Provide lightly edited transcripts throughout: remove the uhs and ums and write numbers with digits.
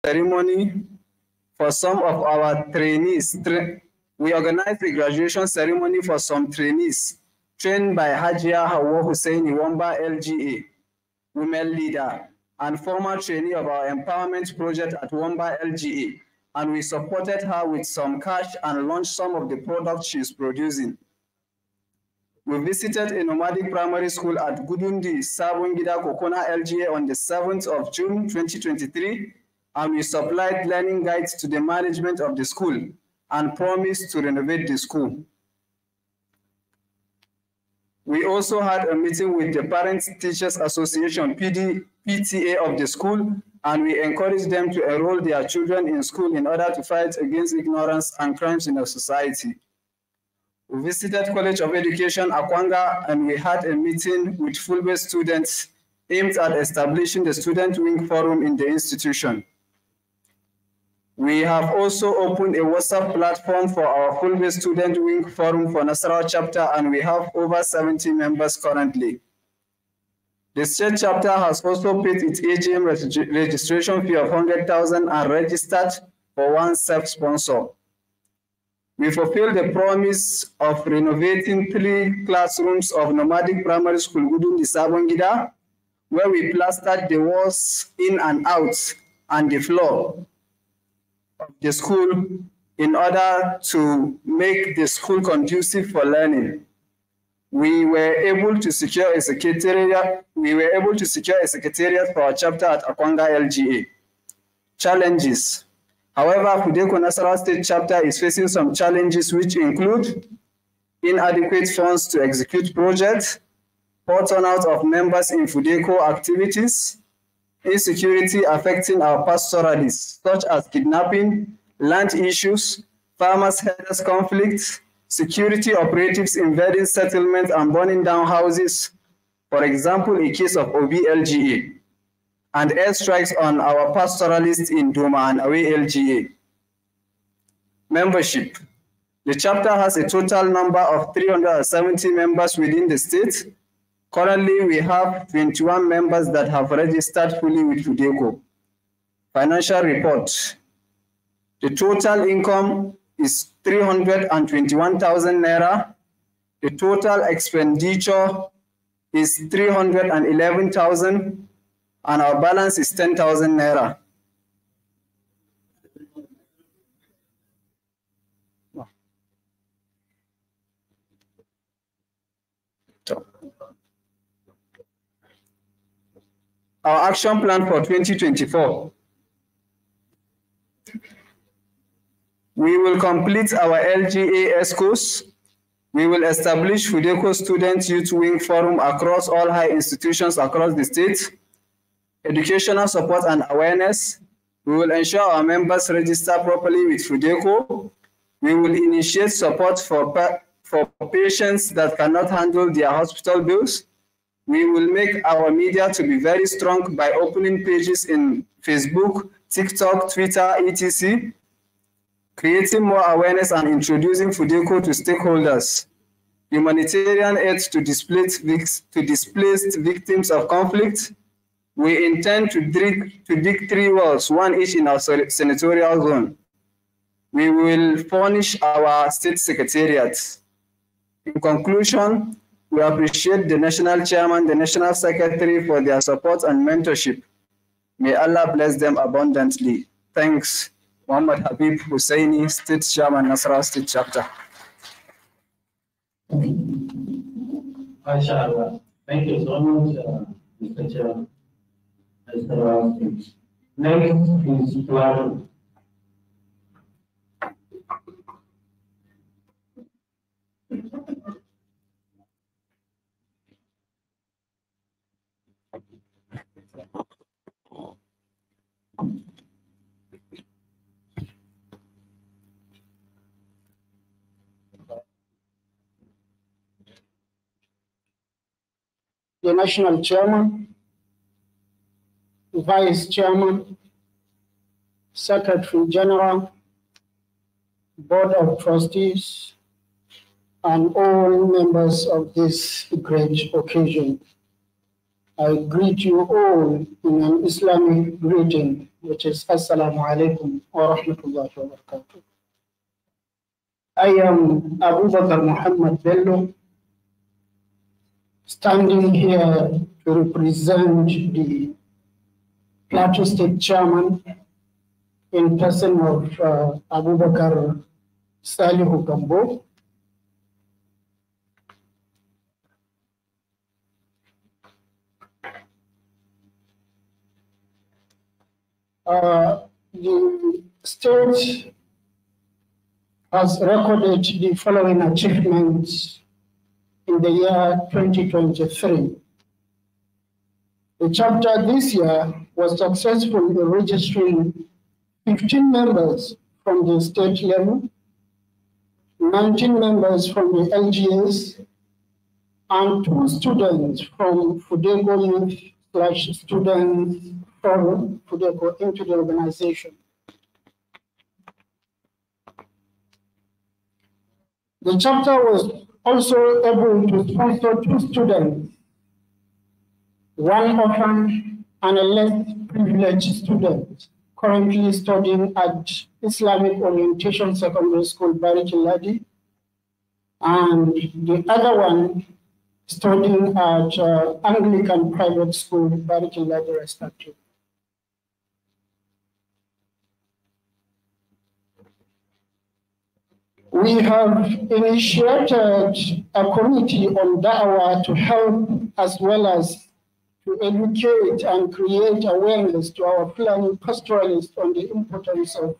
ceremony for some of our trainees. We organized the graduation ceremony for some trainees trained by Hajia Hawa Husseini Wamba LGA, women leader, and former trainee of our empowerment project at Wamba LGA. And we supported her with some cash and launched some of the products she's producing. We visited a nomadic primary school at Gudundi, Sabongida, Kokona LGA on the 7th of June, 2023, and we supplied learning guides to the management of the school and promised to renovate the school. We also had a meeting with the Parents Teachers Association, PTA of the school, and we encouraged them to enroll their children in school in order to fight against ignorance and crimes in our society. We visited College of Education, Akwanga, and we had a meeting with Fulbe students aimed at establishing the Student Wing Forum in the institution. We have also opened a WhatsApp platform for our Fulbe Student Wing Forum for Nasarawa chapter, and we have over 70 members currently. The state chapter has also paid its AGM registration fee of 100,000 and registered for one self-sponsor. We fulfilled the promise of renovating 3 classrooms of nomadic primary school Gudundi Sabongida, where we plastered the walls in and out and the floor of the school in order to make the school conducive for learning. We were able to secure a secretariat. For our chapter at Akwanga LGA. Challenges. However, Fudeko Nasarawa State chapter is facing some challenges which include inadequate funds to execute projects, poor turnout of members in Fudeko activities, insecurity affecting our pastoralists, such as kidnapping, land issues, farmers' herders conflicts, security operatives invading settlements and burning down houses, for example, a case of OBLGA, and airstrikes on our pastoralists in Doma and Away LGA. Membership. The chapter has a total number of 370 members within the state. Currently, we have 21 members that have registered fully with Fudeko. Financial report. The total income is 321,000 naira. The total expenditure is 311,000, and our balance is 10,000 naira. Our action plan for 2024. We will complete our LGA course. We will establish Fudeko Student Youth Wing Forum across all high institutions across the state. Educational support and awareness. We will ensure our members register properly with Fudeko. We will initiate support for patients that cannot handle their hospital bills. We will make our media to be very strong by opening pages in Facebook, TikTok, Twitter, etc. Creating more awareness and introducing Fudeko to stakeholders. Humanitarian aid to displaced victims of conflict. We intend to dig 3 wells, 1 each in our senatorial zone. We will furnish our state secretariat. In conclusion, we appreciate the National Chairman, the National Secretary for their support and mentorship. May Allah bless them abundantly. Thanks. Muhammad Habib Husseini, State Chairman, Nasarawa State Chapter. MashaAllah. Thank you so much, Mr. Chairman. Next is Tuan. The National Chairman, Vice Chairman, Secretary General, Board of Trustees, and all members of this great occasion. I greet you all in an Islamic greeting. which is Assalamu alaikum wa rahmatullahi wa barakatuh. I am Abu Bakr Muhammad Bello, standing here to represent the Plateau State Chairman in person of Abu Bakr Salihu Gambo. The state has recorded the following achievements in the year 2023. The chapter this year was successful in registering 15 members from the state level, 19 members from the LGS, and 2 students from Fudego Youth/Students Forum, Fudego, into the organization. The chapter was also able to sponsor 2 students, 1 orphan and a less privileged student, currently studying at Islamic Orientation Secondary School, Barikiladi, and the other one studying at Anglican Private School, Barikiladi, respectively. We have initiated a committee on da'wah to help as well as to educate and create awareness to our Fulani pastoralists on the importance of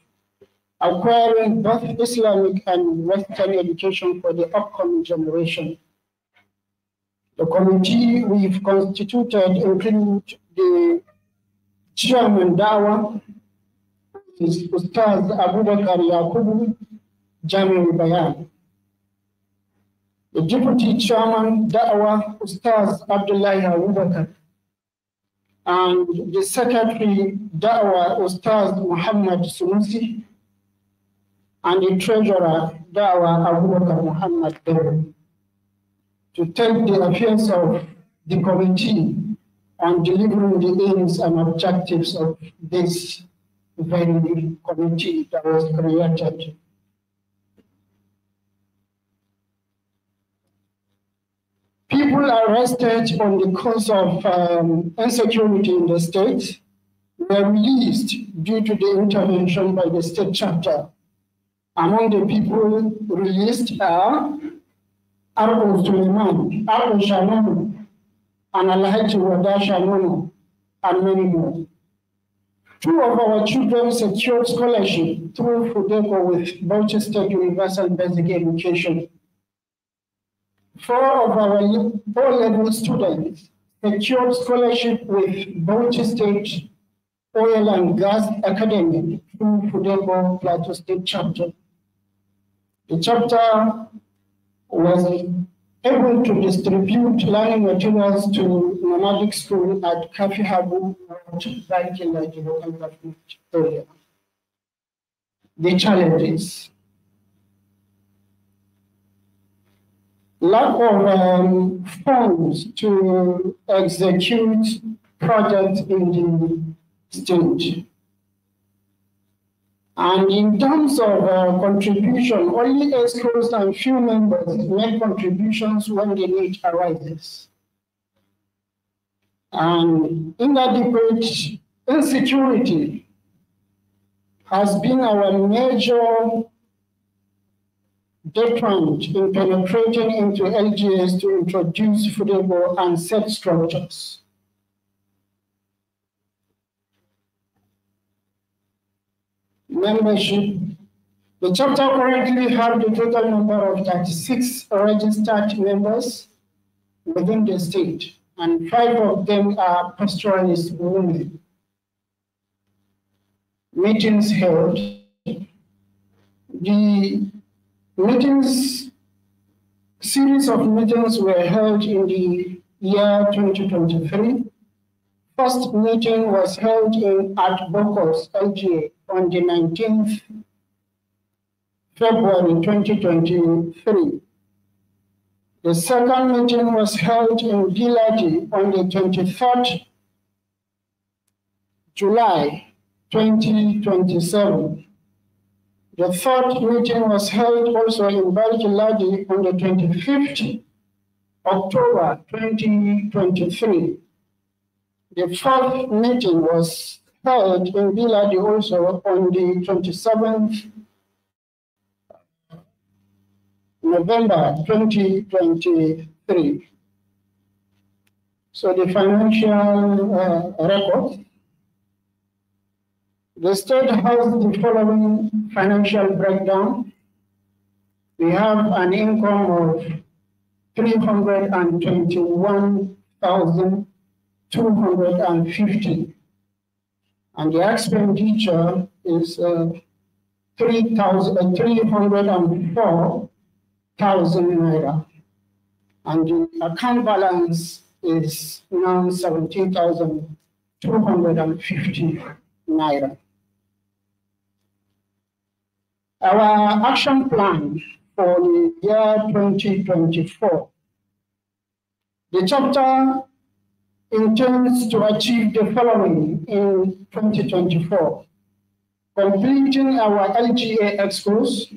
acquiring both Islamic and Western education for the upcoming generation. The committee we've constituted include the chairman da'wah, is Ustaz Abu Bakr Yakubu Jamil Bayan. The deputy chairman da'wah, Ustaz Abdullah Abu Bakr, and the secretary da'wah, Ustaz Muhammad Sunusi, and the treasurer da'wah, Abu Bakr Muhammad Bello, to take the affairs of the committee on delivering the aims and objectives of this very committee that was created. People arrested on the cause of insecurity in the state were released due to the intervention by the state chapter. Among the people released are Arbo Suleiman, Arbo Shanonu, and Alhaji Wada Shanonu, and many more. 2 of our children secured scholarship through Fudeko with Bauchi State Universal Basic Education. 4 of our O-level students secured scholarship with Bauchi State Oil and Gas Academy through Fudeko Plateau State Chapter. The chapter was able to distribute learning materials to nomadic school at Kafi Habu, Barikiladi local government area. The challenges. Lack of funds to execute projects in the state. And in terms of contribution, only escrows and few members make contributions when the need arises. And inadequate insecurity has been our major deterrent in penetrating into LGS to introduce Fudebo and set structures. Membership. The chapter currently has the total number of 36 registered members within the state, and 5 of them are pastoralist women. Meetings held. The series of meetings were held in the year 2023. First meeting was held at Bokos, LGA, on the 19th February 2023. The second meeting was held in Giladi on the 23rd July 2027. The third meeting was held also in Barikiladi on the 25th October 2023. The fourth meeting was held in Biladi also on the 27th November 2023. So the financial record. The state has the following financial breakdown. We have an income of 321,250, and the expenditure is 304,000 naira, and the account balance is now 17,250 naira. Our action plan for the year 2024. The chapter intends to achieve the following in 2024. Completing our LGA expos.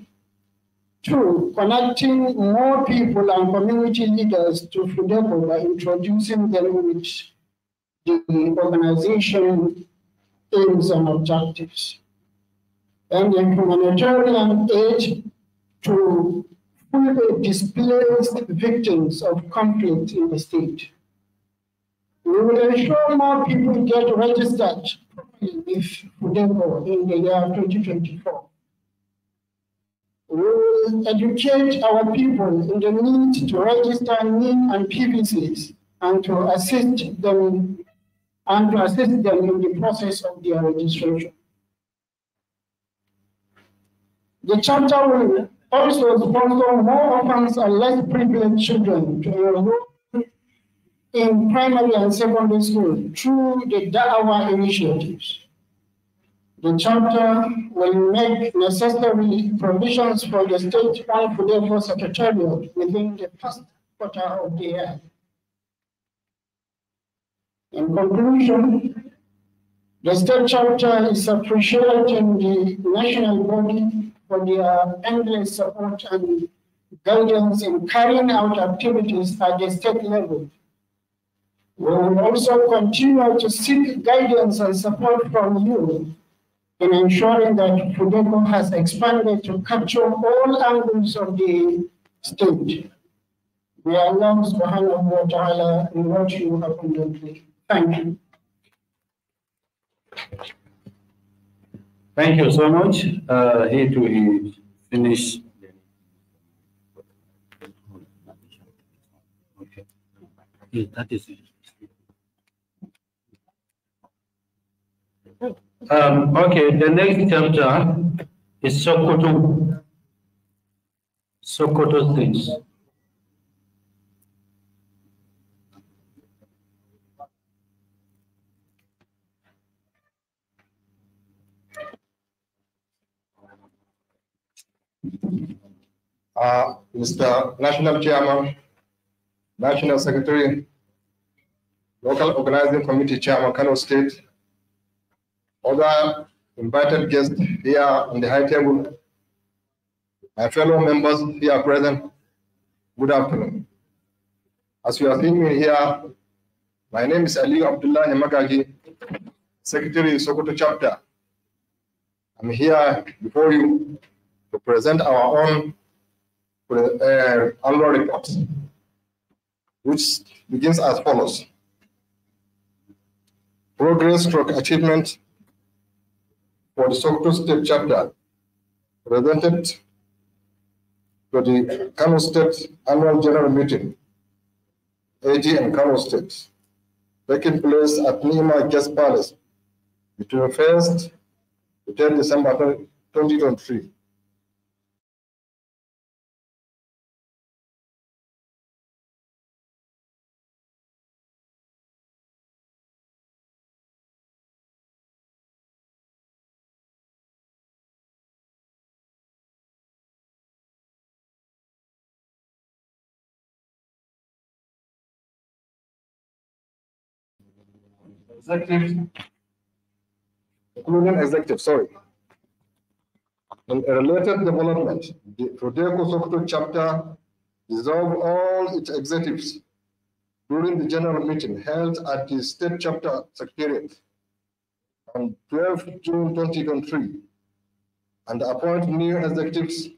2, connecting more people and community leaders to Fulbe by introducing them with the organization aims and objectives. And the humanitarian aid to Fulbe displaced victims of conflict in the state. We will ensure more people get registered with Fulbe in the year 2024. We will educate our people in the need to register NIM and PVCs and to assist them in the process of their registration. The chapter will also sponsor more orphans and less privileged children to enroll in primary and secondary school through the Da'awa initiatives. The chapter will make necessary provisions for the state-owned Fulbe Secretariat within the first quarter of the year. In conclusion, the state chapter is appreciating the national body for their endless support and guidance in carrying out activities at the state level. We will also continue to seek guidance and support from you in ensuring that Fulbe has expanded to capture all angles of the state. May Allah subhanahu wa ta'ala reward you abundantly. Thank you. Thank you so much. Here to finish. Okay. Yeah, that is it. Okay, the next chapter is Sokoto. Sokoto State. Mr. National Chairman, National Secretary, Local Organizing Committee Chairman, Kano State, other invited guests here on the high table, my fellow members here present, good afternoon. As you are seeing me here, my name is Ali Abdullah Magaji, Secretary Sokoto Chapter. I'm here before you to present our own annual report, which begins as follows. Progress stroke achievement for the Sokoto State Chapter presented to the Kano State Annual General Meeting, AG and Kano State, taking place at Nima Guest Palace between 1st to 10 December 2023. including executive, sorry. In a related development, the Prodeco Sokoto chapter dissolved all its executives during the general meeting held at the state chapter secretariat on 12 June 2023 and appoint new executives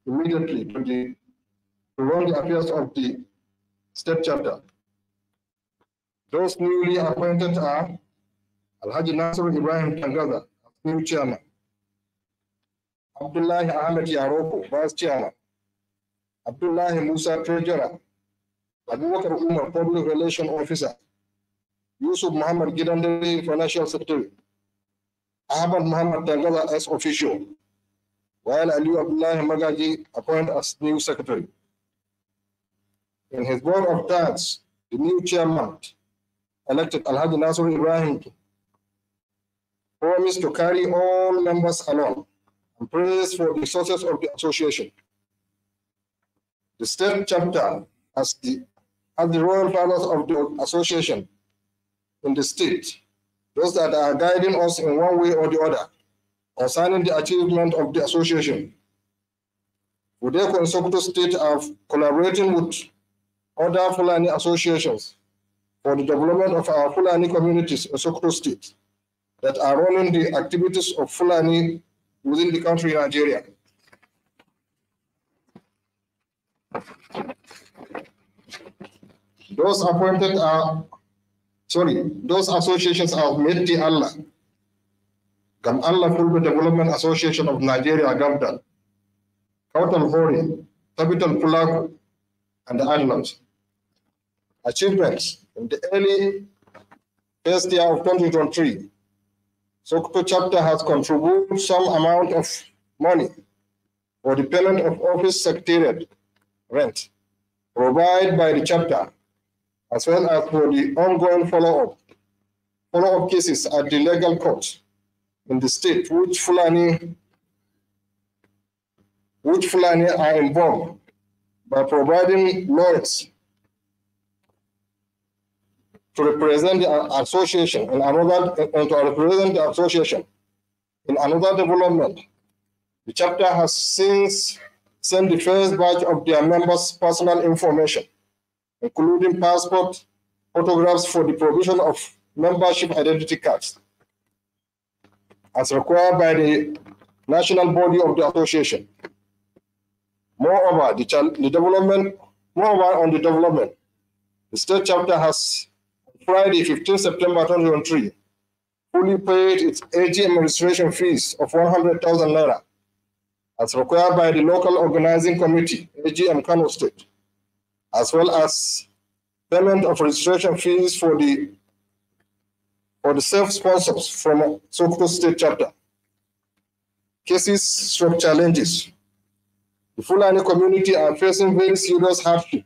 immediately to run the affairs of the state chapter. Those newly appointed are Alhaji Nasser Ibrahim Tangaza, new chairman, Abdullahi Ahmed Yaroko, vice chairman, Abdullahi Musa treasurer, Abubakar Umar public relation officer, Yusuf Muhammad Gidandari financial secretary, Ahmad Muhammad Tangaza as official, while Ali Abdullahi Magaji appointed as new secretary. In his board of thanks, the new chairman elected Alhaji Nasser Ibrahim promised to carry all members along and praise for the success of the association. The state chapter as the royal fathers of the association in the state, those that are guiding us in one way or the other concerning the achievement of the association. Prodeco and Sokoto State are collaborating with other Fulani associations for the development of our Fulani communities in Sokoto State that are running the activities of Fulani within the country, Nigeria. Those associations are Meti Allah, Gam Allah Fulbe Development Association of Nigeria, Gavdal, Kautal Hori, Capital Pulaku, and the Islands. Achievements in the early first year of 2023, Sokoto chapter has contributed some amount of money for the payment of office secretariat rent provided by the chapter, as well as for the ongoing follow-up cases at the legal court in the state, which Fulani are involved by providing lawyers to represent the association in another development. The chapter has since sent the first batch of their members' personal information, including passport, photographs for the provision of membership identity cards, as required by the national body of the association. Moreover, on the development, the state chapter has, Friday, 15 September 2023, fully paid its AGM registration fees of 100,000 naira, as required by the local organizing committee, AGM Kano State, as well as payment of registration fees for the self-sponsors from Sokoto State chapter. Cases / challenges. The Fulani community are facing very serious hardship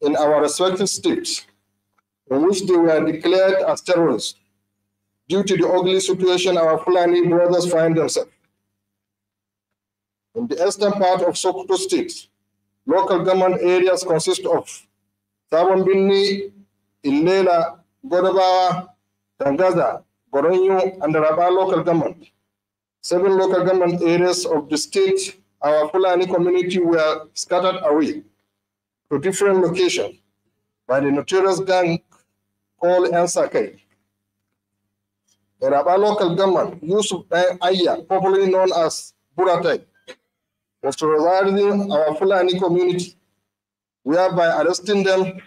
in our respective states, in which they were declared as terrorists due to the ugly situation our Fulani brothers find themselves. In the eastern part of Sokoto State, local government areas consist of Sabonbini, Ilela, Godabawa, Tangaza, Goronyo, and the Rabah local government. 7 local government areas of the state, our Fulani community were scattered away to different locations by the notorious gang called Ansakai. The Rabah local government, Yusuf Aya, popularly known as Buratai, was terrorizing our Fulani community, whereby arresting them,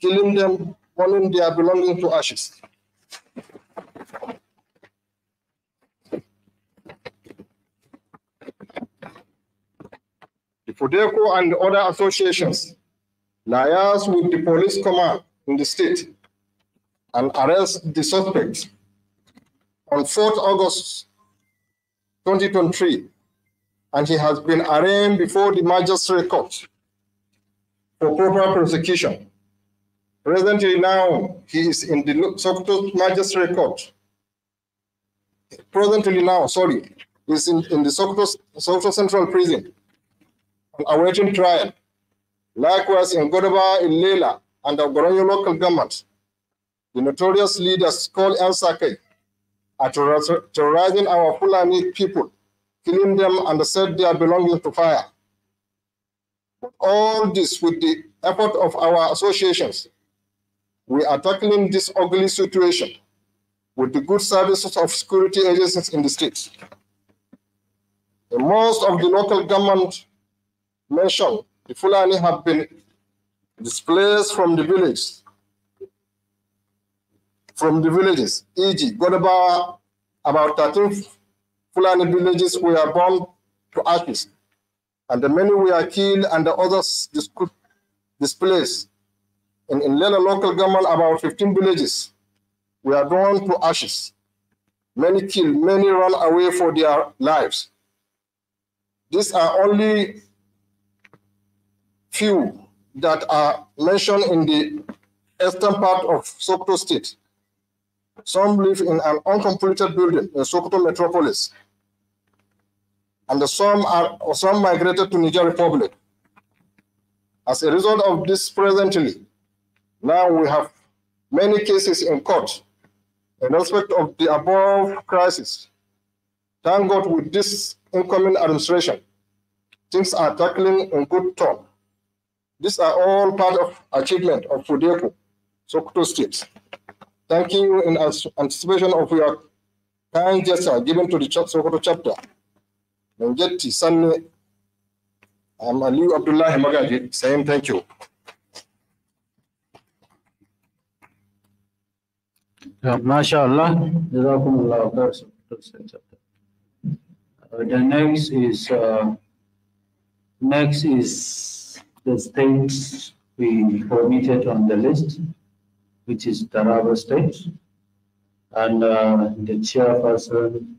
killing them, burning their belongings to ashes. The Prodeco and the other associations liaise with the police command in the state and arrest the suspects. On 4th August 2023, and he has been arraigned before the magistrate court for proper prosecution. Presently now, he is in the Sokoto Magistrate Court. Presently now, sorry, he is in the Sokoto Central Prison awaiting trial. Likewise, in Godaba, in Lela, and the Goronyo local government, the notorious leaders called El Sake are terrorizing our Fulani people, killing them and set their belongings to fire. All this with the effort of our associations. We are tackling this ugly situation with the good services of security agencies in the states. In most of the local government mentioned, the Fulani have been displaced from the villages, e.g. Godaba, about 13 Fulani villages were burned to ashes, and the many were killed and the others displaced. In Lela local government, about 15 villages were burned to ashes. Many killed, many ran away for their lives. These are only few that are mentioned in the eastern part of Sokoto State. Some live in an uncompleted building in Sokoto metropolis, and some migrated to Niger Republic. As a result of this presently, now we have many cases in court in respect of the above crisis. Thank God with this incoming administration, things are tackling in good tone. These are all part of achievement of Fudeco, Sokoto State. Thank you in anticipation of your kind gesture given to the Sokoto chapter. Njeti Sanne, I'm Aliu Abdullahi Magaji saying thank you. MashaAllah. The next is the states we omitted on the list, which is Taraba State, and the chairperson,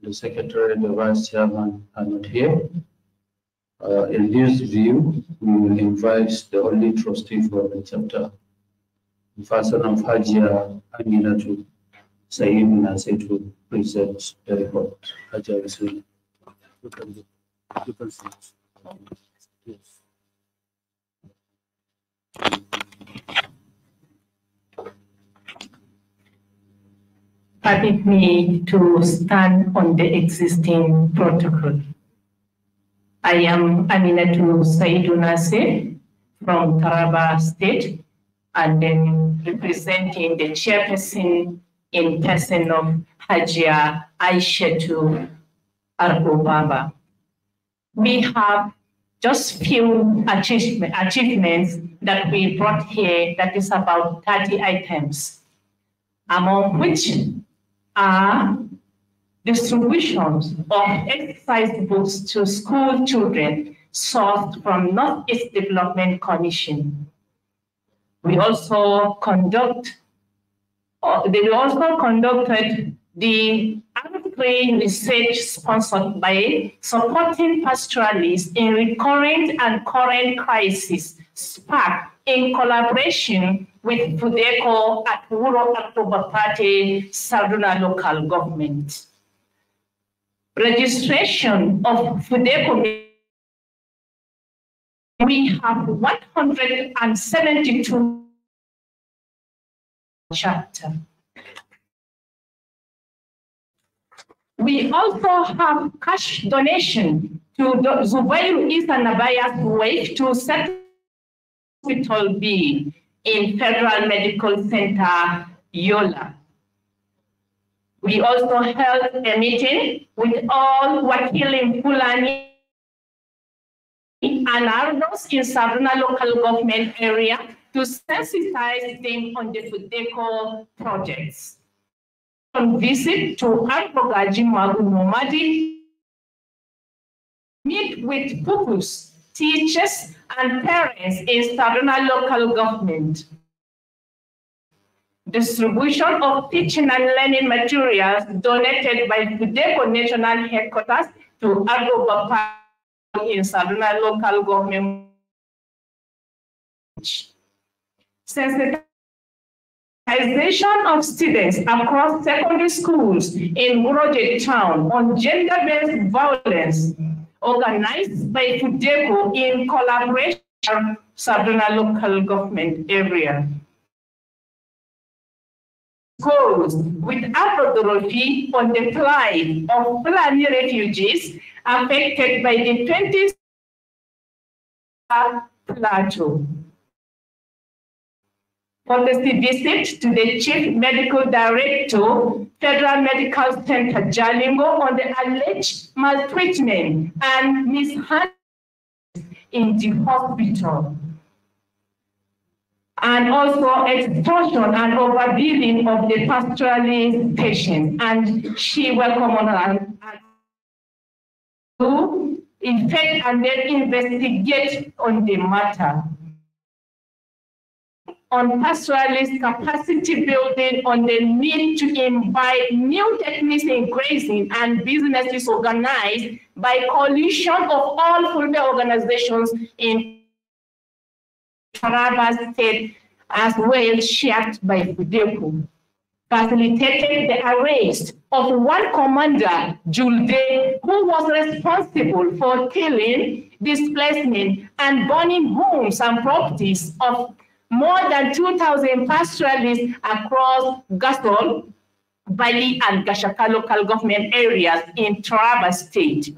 the secretary, and the vice chairman are not here. In this view, we will invite the only trustee for the chapter, the person of Hajia Aminatu Sayyid Nasir, to present the report. Hajia Bismillah. You can see it. Yes. Permit me to stand on the existing protocol. I am Aminatu Sayyid Nasir from Taraba State, and then representing the chairperson in person of Hajia Aishatu Arbobaba. We have just few achievements that we brought here, that is about 30 items, among which are distributions of exercise books to school children sourced from Northeast Development Commission. They also conducted the agri research sponsored by supporting pastoralists in recurrent and current crises, SPAC, in collaboration with Fudeco at Wuro October Party, Sarduna local government. Registration of Fudeco, we have 172 chapter. We also have cash donation to Zubairu Isa Nabaya's wife to set Hospital B in Federal Medical Center, Yola. We also held a meeting with all Wakilim Fulani and Arnos in Sarduna local government area to sensitize them on the Fudeco projects. On visit to Arbogaji Magu Nomadi, meet with pupils, teachers, and parents in Sarduna local government. Distribution of teaching and learning materials donated by Fudeco National Headquarters to Arbogaji in Sarduna local government. Sensitization of students across secondary schools in Muroje town on gender-based violence, organized by Fudeco in collaboration with Sarduna local government area. goes without authority on the plight of Fulani refugees affected by the 20th plateau. Policy visit to the Chief Medical Director, Federal Medical Center, Jalingo, on the alleged maltreatment and mishandling in the hospital. And also extortion and overbilling of the pastoralist patients. And she welcomed her to infect and then investigate on the matter. On pastoralist capacity building, on the need to imbibe new techniques in grazing and businesses organized by coalition of all Fulbe organizations in Taraba State, as well shared by Fudeco, facilitated the arrest of one commander, Julde, who was responsible for killing, displacement, and burning homes and properties of more than 2,000 pastoralists across Gasol, Bali, and Gashaka local government areas in Taraba State.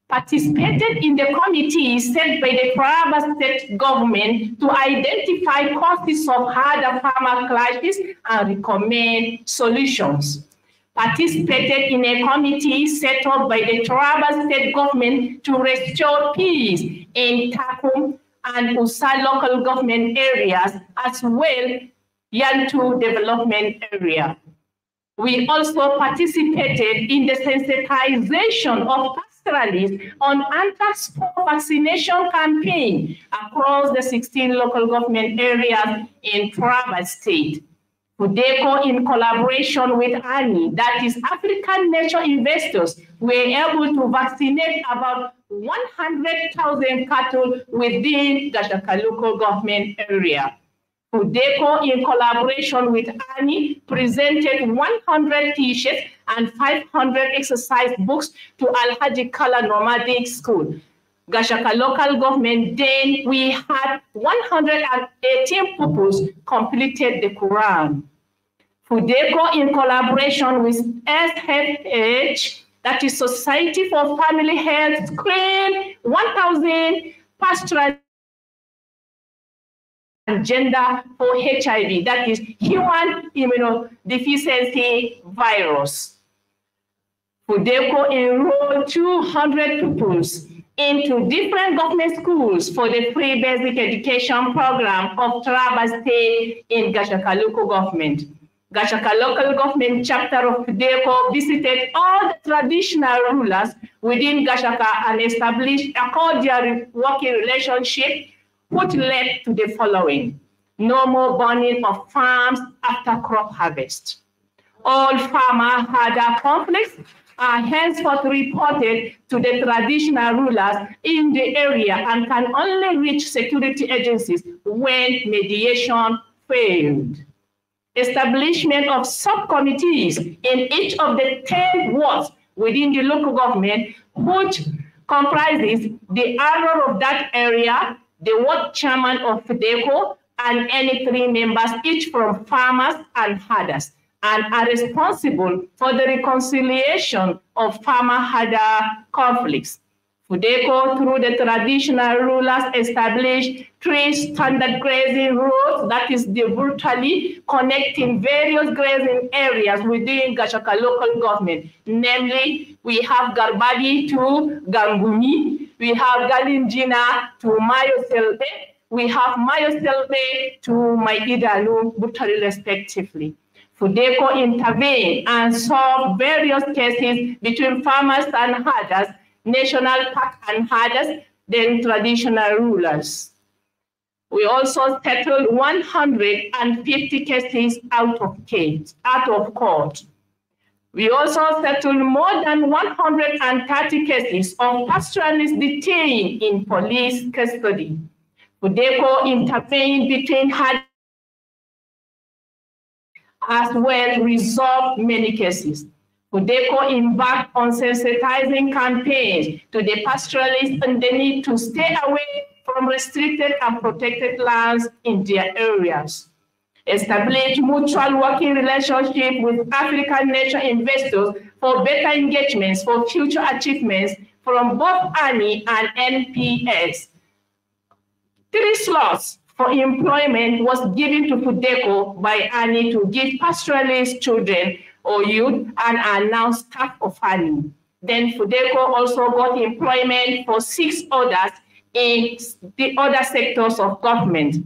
Participated in the committee set by the Taraba State government to identify causes of harder-farmer clashes and recommend solutions. Participated in a committee set up by the Taraba State government to restore peace in Takum and Usa local government areas, as well Yantu development area. We also participated in the sensitization of pastoralists on anthrax vaccination campaign across the 16 local government areas in Taraba State. Fudeco, in collaboration with ANI, that is African Nature Investors, were able to vaccinate about 100,000 cattle within Gashaka local government area. Fudeco, in collaboration with ANI, presented 100 t-shirts and 500 exercise books to Alhaji Kala Nomadic School. Gashaka local government, then we had 118 pupils completed the Quran. Fudeco, in collaboration with SFH, that is Society for Family Health, screened 1,000 pastoral and gender for HIV, that is human immunodeficiency virus. Fudeco enrolled 200 pupils into different government schools for the free basic education program of Taraba State in Gashaka local government. Gashaka local government chapter of Fudeco visited all the traditional rulers within Gashaka and established a cordial working relationship, which led to the following: no more burning of farms after crop harvest. All farmer had conflicts are henceforth reported to the traditional rulers in the area and can only reach security agencies when mediation failed. Establishment of subcommittees in each of the 10 wards within the local government, which comprises the owner of that area, the ward chairman of Fudeco, and any 3 members, each from farmers and herders, and are responsible for the reconciliation of farmer-herder conflicts. Fudeco, through the traditional rulers, established 3 standard grazing roads, that is the virtually connecting various grazing areas within Gashaka local government. Namely, we have Garbadi to Gangumi, we have Galinjina to Mayo Selbe, we have Mayo Selbe to Maididalu, Butari respectively. Fudeco intervened and solved various cases between farmers and herders, national park and herders, then traditional rulers. We also settled 150 cases out of court. We also settled more than 130 cases of pastoralists detained in police custody. Fudeco intervened between herders as well resolved many cases. Fudeco embarked on sensitizing campaigns to the pastoralists on the need to stay away from restricted and protected lands in their areas. establish mutual working relationship with African nation investors for better engagements for future achievements from both Army and NPS. 3 slots for employment was given to Fudeco by Army to give pastoralist children or youth and are now staff of Army. Then Fudeco also got employment for 6 others in the other sectors of government.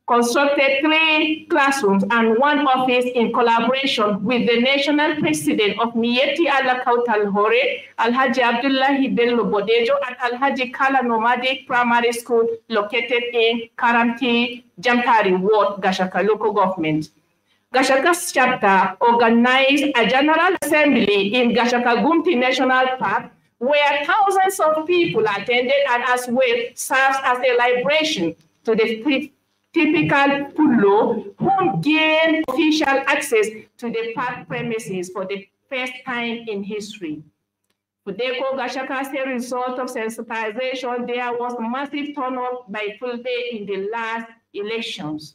Constructed 3 classrooms and 1 office in collaboration with the national president of Mieti Allah Kautal Hore, Alhaji Abdullahi Bello Bodejo, and Alhaji Kala Nomadic Primary School located in Karamti, Jamtari Ward, Gashaka local government. Gashaka's chapter organized a general assembly in Gashaka Gumti National Park where thousands of people attended and as well serves as a liberation to the typical Pulo who gained official access to the park premises for the first time in history. Fudeco Gashaka, as a result of sensitization, there was massive turnout by Fulbe in the last elections.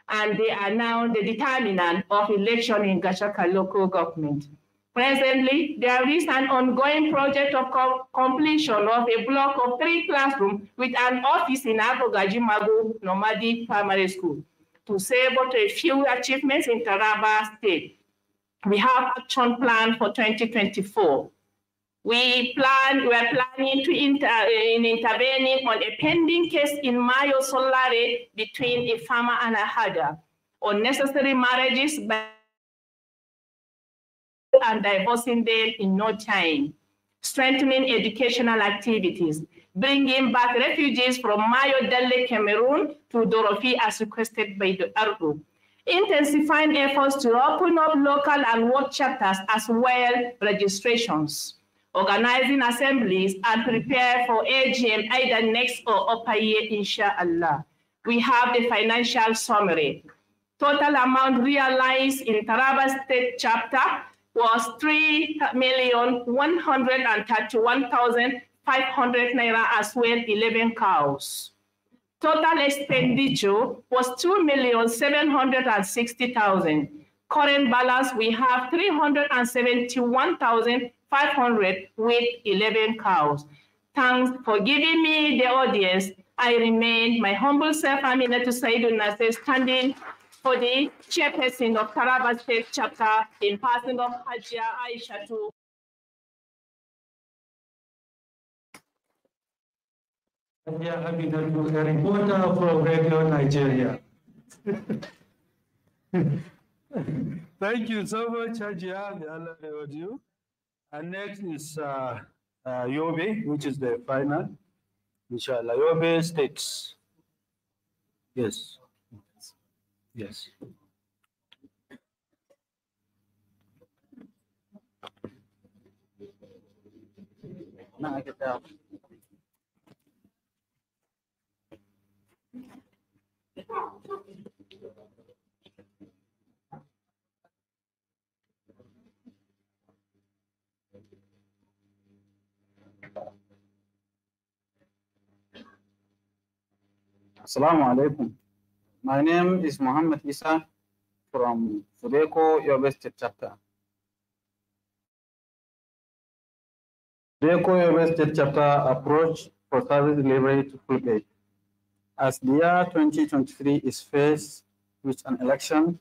And they are now the determinant of election in Gashaka local government. Presently, there is an ongoing project of completion of a block of 3 classrooms with an office in Abogajimagu Nomadic Primary School to say but a few achievements in Taraba State. We have action plan for 2024. We are planning to intervening on a pending case in Mayo Solare between a farmer and a herder, unnecessary marriages and divorcing them in no time, strengthening educational activities, bringing back refugees from Mayo Dele, Cameroon to Dorofi as requested by the ARGO, intensifying efforts to open up local and work chapters as well registrations, organizing assemblies and prepare for AGM either next or upper year, inshallah. We have the financial summary. Total amount realized in Taraba State chapter was 3,131,500 naira as well 11 cows. Total expenditure was 2,760,000. Current balance we have 371,500 with 11 cows. Thanks for giving me the audience. I remain my humble self, Aminatu Saidun Nasir, standing for the chairperson of Taraba State chapter in person of Hajia Aishatu. Hajia Aminatu, a reporter from Radio Nigeria. Thank you so much, Hajia. May Allah reward you. And next is Yobe, which is the final. Inshallah, Yobe States. Yes. Yes. Now I get that. Assalamu alaikum. My name is Muhammad Isa from Fudeco Yobe State chapter. Fudeco Yobe State chapter approach for service delivery to Fulbe. As the year 2023 is faced with an election,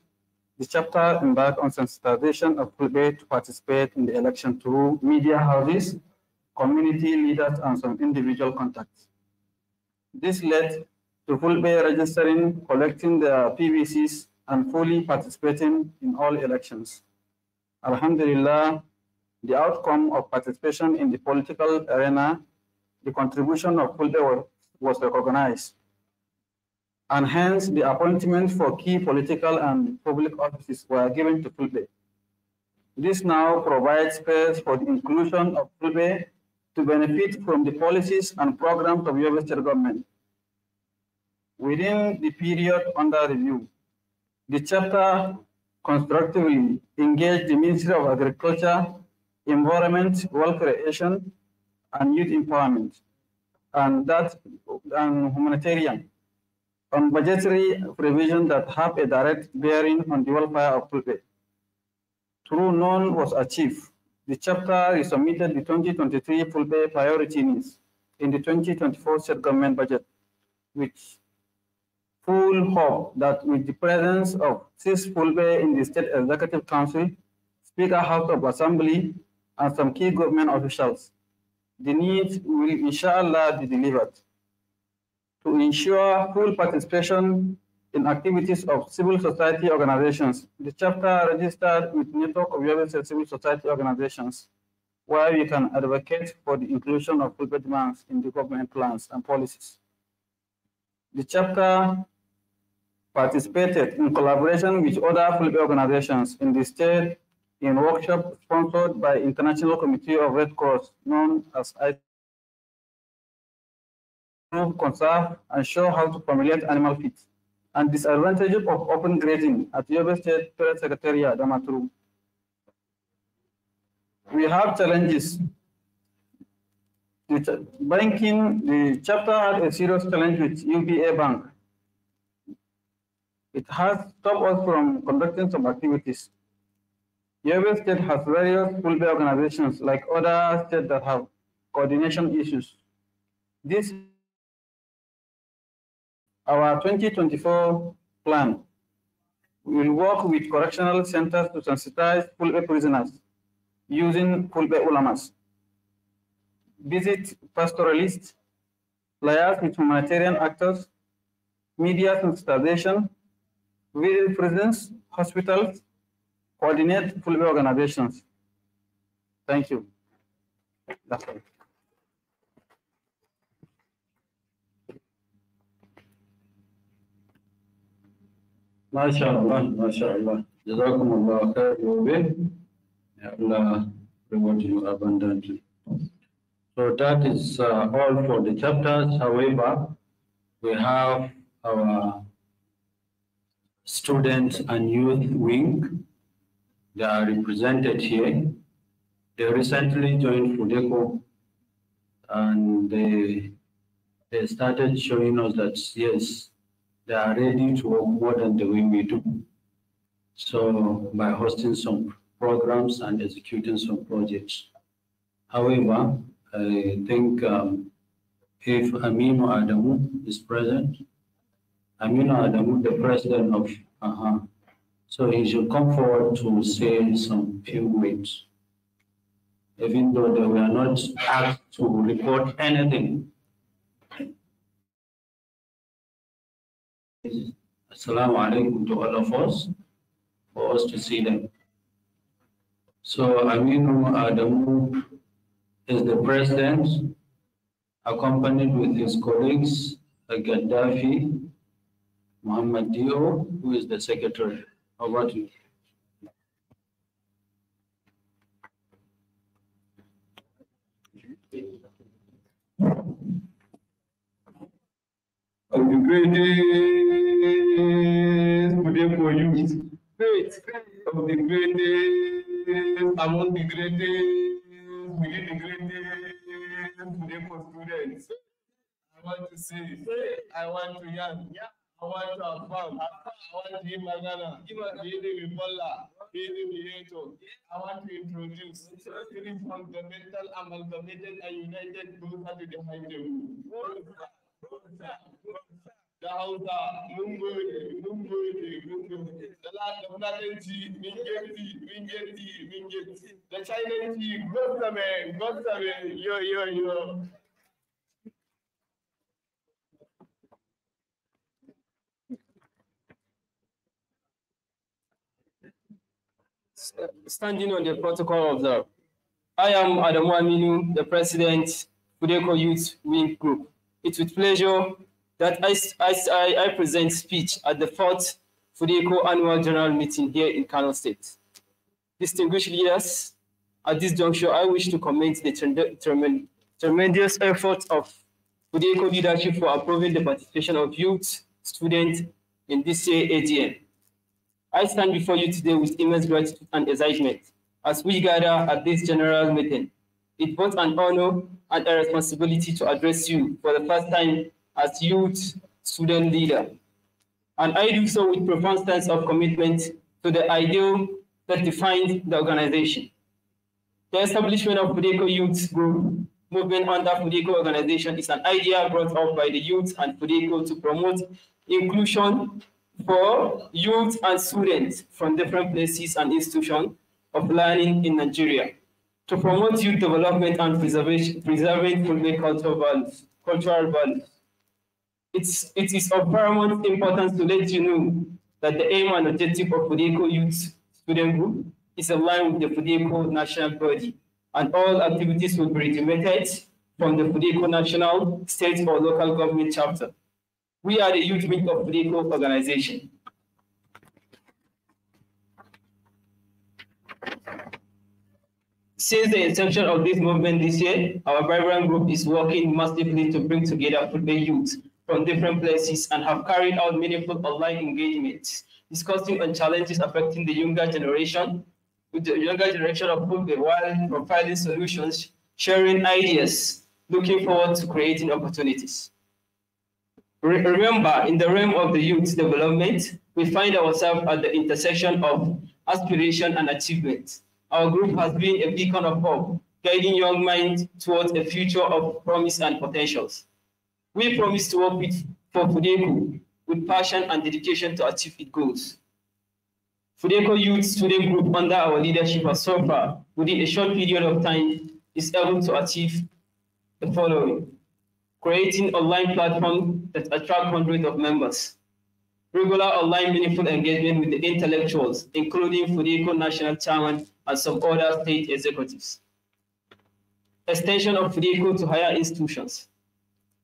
the chapter embarked on sensitization of Fulbe to participate in the election through media houses, community leaders, and some individual contacts. This led to Fulbe registering, collecting the PVCs, and fully participating in all elections. Alhamdulillah, the outcome of participation in the political arena, the contribution of Fulbe was recognized, and hence the appointments for key political and public offices were given to Fulbe. This now provides space for the inclusion of Fulbe to benefit from the policies and programs of Yobe State government. Within the period under review, the chapter constructively engaged the Ministry of Agriculture, Environment, Wealth Creation, and Youth Empowerment, and Humanitarian, on budgetary provisions that have a direct bearing on the welfare of Fulbe. Through none was achieved, the chapter resubmitted the 2023 Fulbe priority needs in the 2024 state government budget, with full hope that with the presence of 6 Fulbe in the State Executive Council, Speaker House of Assembly, and some key government officials, the needs will inshallah be delivered. To ensure full participation in activities of civil society organizations, the chapter registered with network of Yobe civil society organizations, where we can advocate for the inclusion of Fulbe demands in the government plans and policies. The chapter participated in collaboration with other Fulbe organizations in the state in workshops sponsored by International Committee of Red Cross, known as conserve and show how to formulate animal feed, and disadvantages of open grazing at Yobe State Trade Secretariat, Damaturu. We have challenges. The chapter had a serious challenge with UBA Bank. It has stopped us from conducting some activities. Yobe State has various Fulbe organizations like other states that have coordination issues. This our 2024 plan will work with correctional centers to sensitize Fulbe prisoners using Fulbe ulamas. Visit pastoralists, liaise with humanitarian actors, media sensitization, visit prisons, hospitals, coordinate Fulbe organizations. Thank you. That's all. MashaAllah, MashaAllah. Jazakumullah khair, Yobe. May Allah reward you abundantly. So that is all for the chapters. However, we have our student and youth wing. They are represented here. They recently joined FUDECO, and they started showing us that yes, they are ready to work more than the way we do. So by hosting some programs and executing some projects. However, I think if Aminu Adamu is present, Aminu Adamu, the president of so he should come forward to say some few words. Even though they were not asked to report anything. Assalamu alaikum to all of us, for us to see them. So Aminu Adamu is the president, accompanied with his colleagues, Gaddafi, Muhammad Dio, who is the secretary. Over to you. Of the greatest FUDECO youth, of the greatest, among the greatest, within the greatest FUDECO students. I want to say, I want to yarn, I want to affirm, I want to imagine, Bidi Wibola, Bidi Wieto. I want to introduce three fundamental, amalgamated, and united closer to the high level. The Hausa, Mungoli, the Flatanci, Mingeti, the Chinese, Gossame, yo. Standing on the protocol observed. I am Adamu Aminu, the president, FUDECO Youth Wing Group. It's with pleasure that I present speech at the 4th FUDECO Annual General Meeting here in Kano State. Distinguished leaders, at this juncture, I wish to commend the tremendous efforts of FUDECO leadership for approving the participation of youth students in this year's AGM. I stand before you today with immense gratitude and excitement as we gather at this general meeting. It's both an honor and a responsibility to address you for the first time as youth student leader. And I do so with profound sense of commitment to the ideal that defines the organization. The establishment of Fudeco Youth Group movement under Fudeco organization is an idea brought up by the youth and Fudeco to promote inclusion for youth and students from different places and institutions of learning in Nigeria, to promote youth development and preserving Fulbe cultural values. It is of paramount importance to let you know that the aim and objective of Fudeco Youth Student Group is aligned with the Fudeco national body, and all activities will be regulated from the Fudeco national, state, or local government chapter. We are the youth wing of Fudeco organization. Since the inception of this movement this year, our vibrant group is working massively to bring together Fulbe youth from different places and have carried out meaningful online engagements, discussing on challenges affecting the younger generation, with the younger generation of Fulbe, while providing solutions, sharing ideas, looking forward to creating opportunities. Remember, in the realm of the youth development, we find ourselves at the intersection of aspiration and achievement. Our group has been a beacon of hope, guiding young minds towards a future of promise and potentials. We promise to work for Fudeco with passion and dedication to achieve its goals. Fudeco Youth Student Group, under our leadership, has so far, within a short period of time, is able to achieve the following: creating online platforms that attract hundreds of members, regular online meaningful engagement with the intellectuals, including Fudeco National Chairman and some other state executives, extension of Fudeco to higher institutions,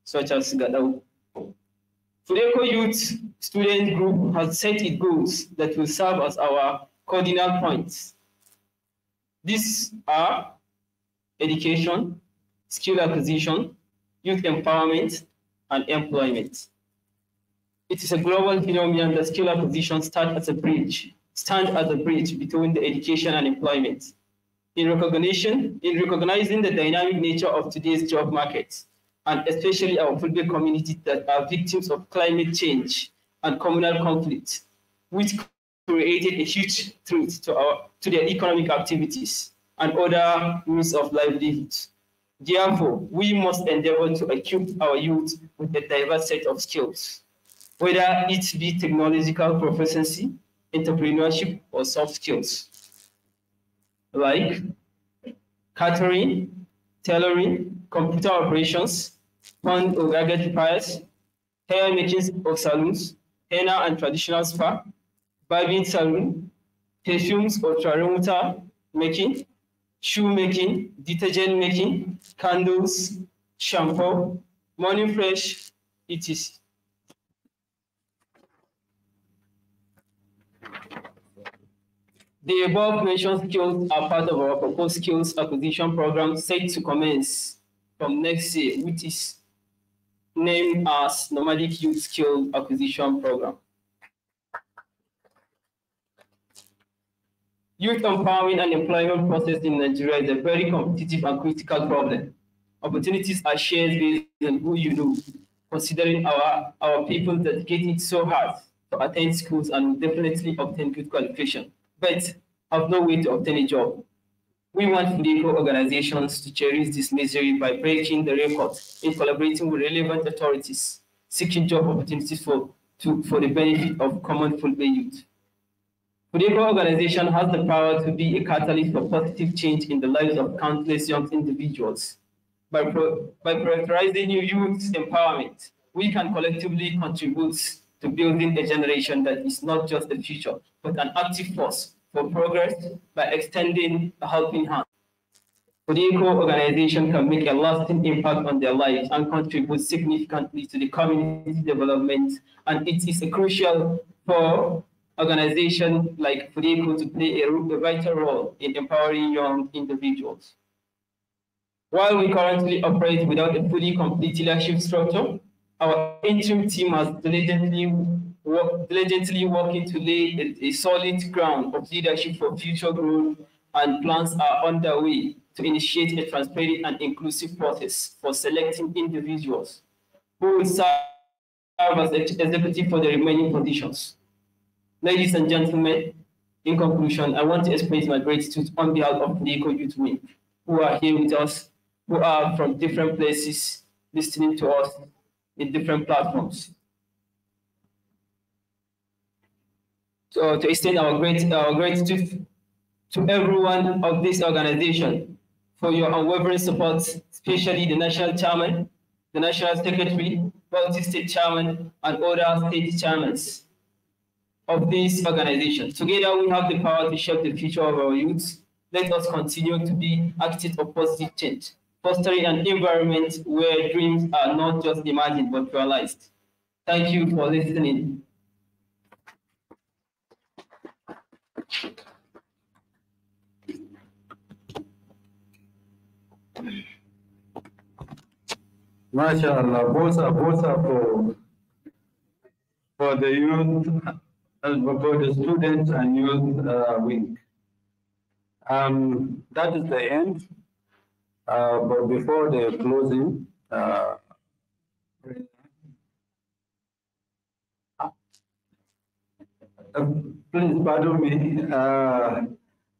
such as Gadao. Fudeco Youth Student Group has set its goals that will serve as our cardinal points. These are education, skill acquisition, youth empowerment, and employment. It is a global phenomenon that skill acquisition stands as a bridge between the education and employment. In recognizing the dynamic nature of today's job market, and especially our Fulbe communities that are victims of climate change and communal conflict, which created a huge threat to their economic activities and other means of livelihood. Therefore, we must endeavor to equip our youth with a diverse set of skills, whether it be technological proficiency, entrepreneurship, or soft skills, like catering, tailoring, computer operations, fund or gadget repairs, hair making or salons, henna and traditional spa, barbing salon, perfumes or thermometer making, shoe making, detergent making, candles, shampoo, morning fresh, etc. The above-mentioned skills are part of our proposed skills acquisition program set to commence from next year, which is named as Nomadic Youth Skill Acquisition Program. Youth empowerment and employment process in Nigeria is a very competitive and critical problem. Opportunities are shared based on who you know, considering our people dedicated so hard to attend schools and will definitely obtain good qualification, but have no way to obtain a job. We want Fudeco organizations to cherish this misery by breaking the record in collaborating with relevant authorities, seeking job opportunities for the benefit of common Fulbe youth. Fudeco organization has the power to be a catalyst for positive change in the lives of countless young individuals. By prioritizing youth empowerment, we can collectively contribute to building a generation that is not just the future, but an active force for progress by extending a helping hand. Fudeco organization can make a lasting impact on their lives and contribute significantly to the community development, and it is crucial for organizations like Fudeco to play a vital role in empowering young individuals. While we currently operate without a fully complete leadership structure, our interim team has diligently working to lay a solid ground of leadership for future growth, and plans are underway to initiate a transparent and inclusive process for selecting individuals who will serve as executive for the remaining positions. Ladies and gentlemen, in conclusion, I want to express my gratitude on behalf of the Eco Youth Wing, who are here with us, who are from different places, listening to us in different platforms. So to extend our gratitude to everyone of this organization for your unwavering support, especially the national chairman, the national secretary, both state chairman, and other state chairmen of this organization. Together, we have the power to shape the future of our youth. Let us continue to be active of positive change, fostering an environment where dreams are not just imagined but realized. Thank you for listening. MashaAllah, both are for the youth, for the students and youth wing. That is the end. But before the closing, please pardon me.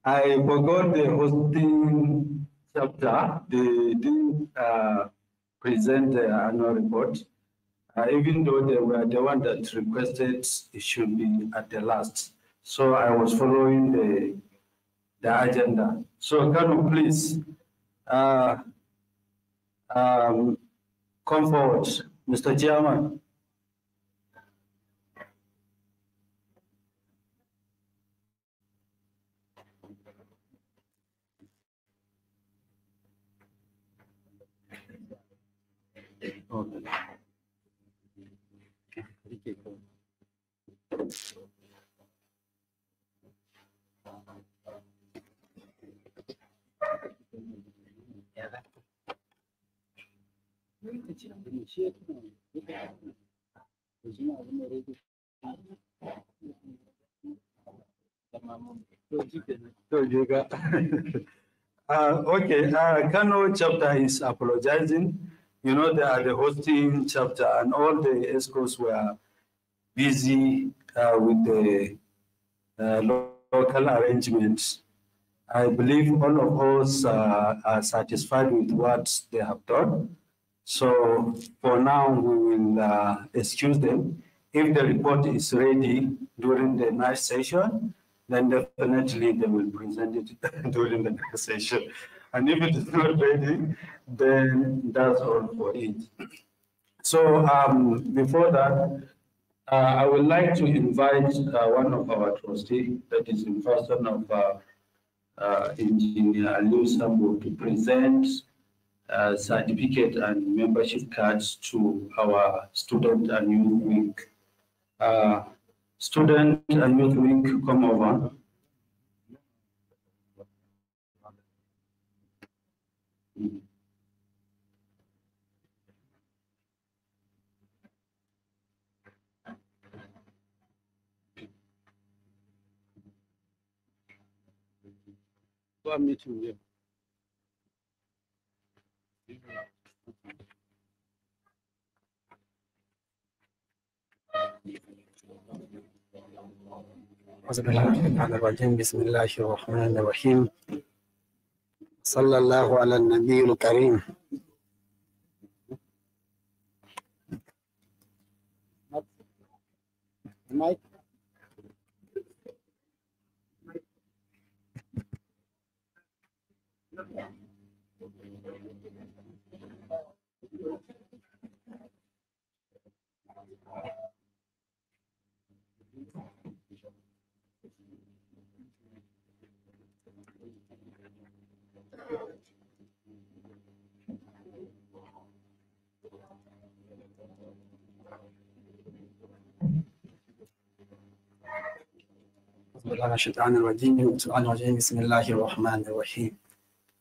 I forgot the hosting chapter. They didn't present the annual report, even though they were the one that requested it should be at the last. So I was following the agenda. So Kano, please come forward, Mr. Chairman. Okay. Okay, Kano chapter is apologizing. You know, they are the hosting chapter, and all the ESCOs were busy with the local arrangements. I believe all of us are satisfied with what they have done. So for now, we will excuse them. If the report is ready during the next session, then definitely they will present it during the next session. And if it is not ready, then that's all for it. So before that, I would like to invite one of our trustees, that is in person of Engineer Aliu Sambo, to present certificate and membership cards to our student and youth wing. Student and youth wing, come over. Meeting here. بسم الله الرحمن الرحيم صلى الله على النبي الكريم. بسم الله الرحمن الرحيم.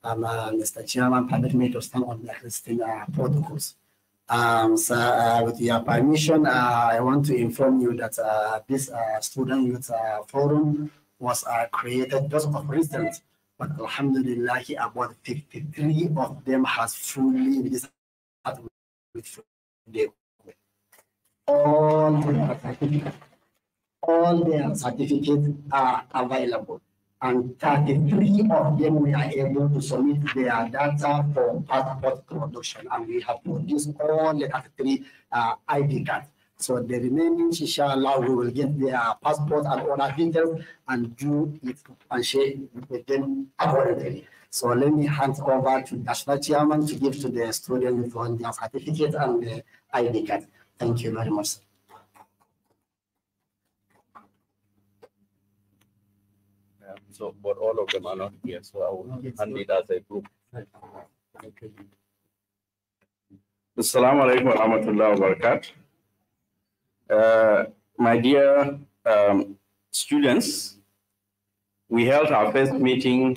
Mr. Chairman, permit me to stand on the existing protocols. With your permission, I want to inform you that this student youth forum was created just of recent, but alhamdulillah, about 53 of them has fully started with Fulbe. all their certificates are available. And 33 of them were able to submit their data for passport production. And we have produced all the 33 ID cards. So the remaining, inshallah, we will get their passport and other details and do it and share it with them accordingly. So let me hand over to the National Chairman to give to the students for their certificate and the ID card. Thank you very much. So, but all of them are not here, so I will hand it as a group. Assalamu alaikum wa rahmatullahi wa barakatuh. My dear students, we held our first meeting,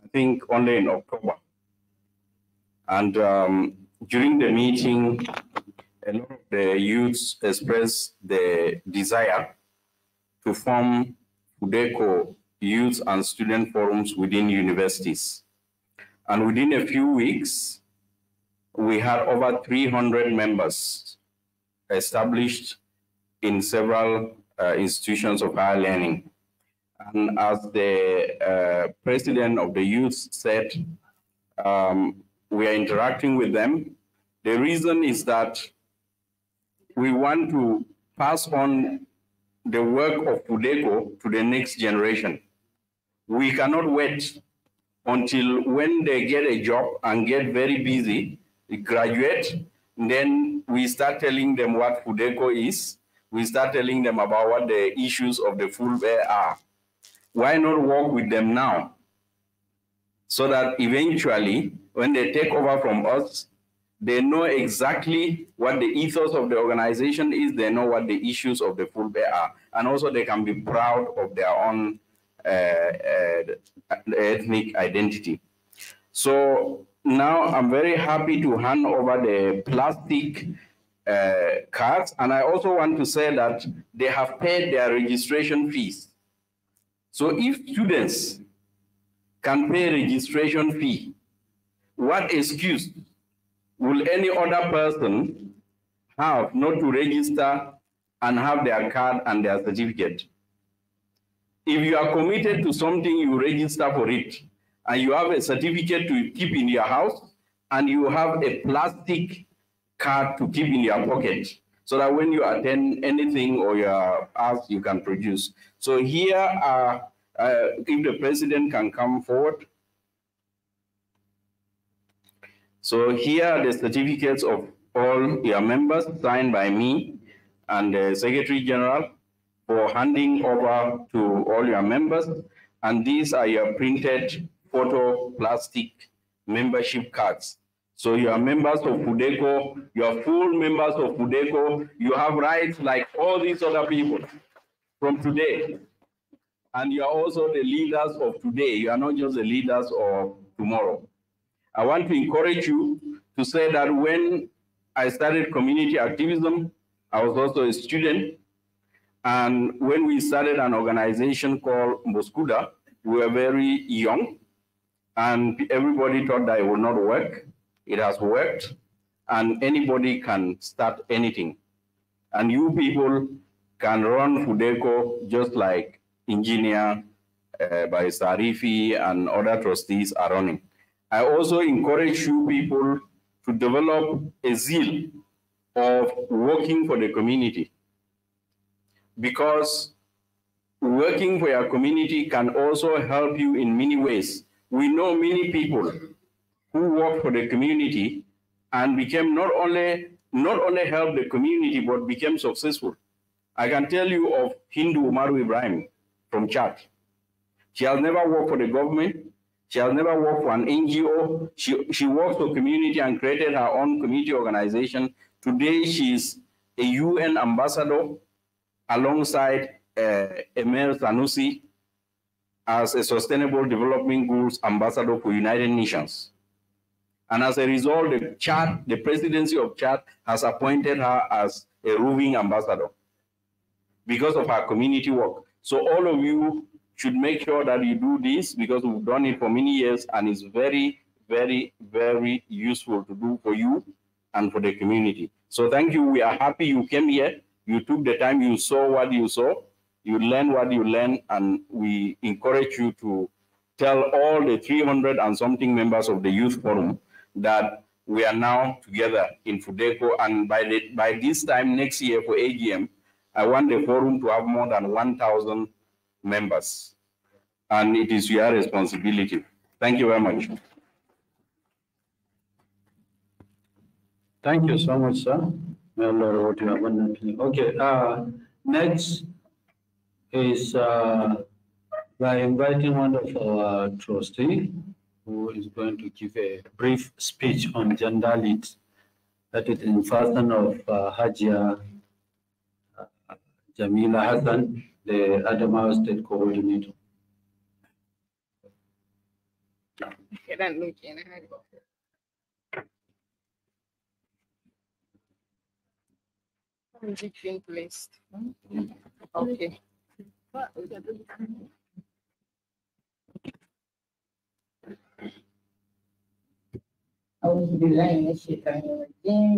I think, only in October. And during the meeting, a lot of the youths expressed the desire to form FUDECO youth and student forums within universities. And within a few weeks, we had over 300 members established in several institutions of higher learning. And as the president of the youth said, we are interacting with them. The reason is that we want to pass on the work of FUDECO to the next generation. We cannot wait until when they get a job and get very busy, they graduate, then we start telling them what FUDECO is. We start telling them about what the issues of the Fulbe are. Why not work with them now? So that eventually, when they take over from us, they know exactly what the ethos of the organization is, they know what the issues of the Fulbe are, and also they can be proud of their own ethnic identity. So now I'm very happy to hand over the plastic cards, and I also want to say that they have paid their registration fees. So if students can pay registration fee, what excuse will any other person have not to register and have their card and their certificate? If you are committed to something, you register for it, and you have a certificate to keep in your house, and you have a plastic card to keep in your pocket, so that when you attend anything or you are asked, you can produce. So here are, if the president can come forward. So here are the certificates of all your members signed by me and the Secretary General for handing over to all your members. And these are your printed photo plastic membership cards. So you are members of FUDECO, you are full members of FUDECO, you have rights like all these other people from today. And you are also the leaders of today. You are not just the leaders of tomorrow. I want to encourage you to say that when I started community activism, I was also a student. And when we started an organization called Mboskuda, we were very young, and everybody thought that it would not work. It has worked, and anybody can start anything. And you people can run FUDECO just like Engineer by Sarifi and other trustees are running. I also encourage you people to develop a zeal of working for the community, because working for your community can also help you in many ways. We know many people who work for the community and became not only help the community, but became successful. I can tell you of Hindu Umaru Ibrahim from Chad. She has never worked for the government. She has never worked for an NGO. She works for community and created her own community organization. Today, she is a UN ambassador alongside Emir Sanusi as a Sustainable Development Goals Ambassador for United Nations. And as a result, the presidency of Chad has appointed her as a roving ambassador because of her community work. So all of you should make sure that you do this, because we've done it for many years and it's very, very, very useful to do for you and for the community. So thank you. We are happy you came here. You took the time, you saw what you saw, you learned what you learned, and we encourage you to tell all the 300 and something members of the Youth Forum that we are now together in Fudeco, and by this time next year for AGM, I want the forum to have more than 1,000 members, and it is your responsibility. Thank you very much. Thank you so much, sir. Okay, next is by inviting one of our trustee who is going to give a brief speech on gender lead. That is in person of Hajia Jamila Hassan, the Adamawa State Coordinator. Okay.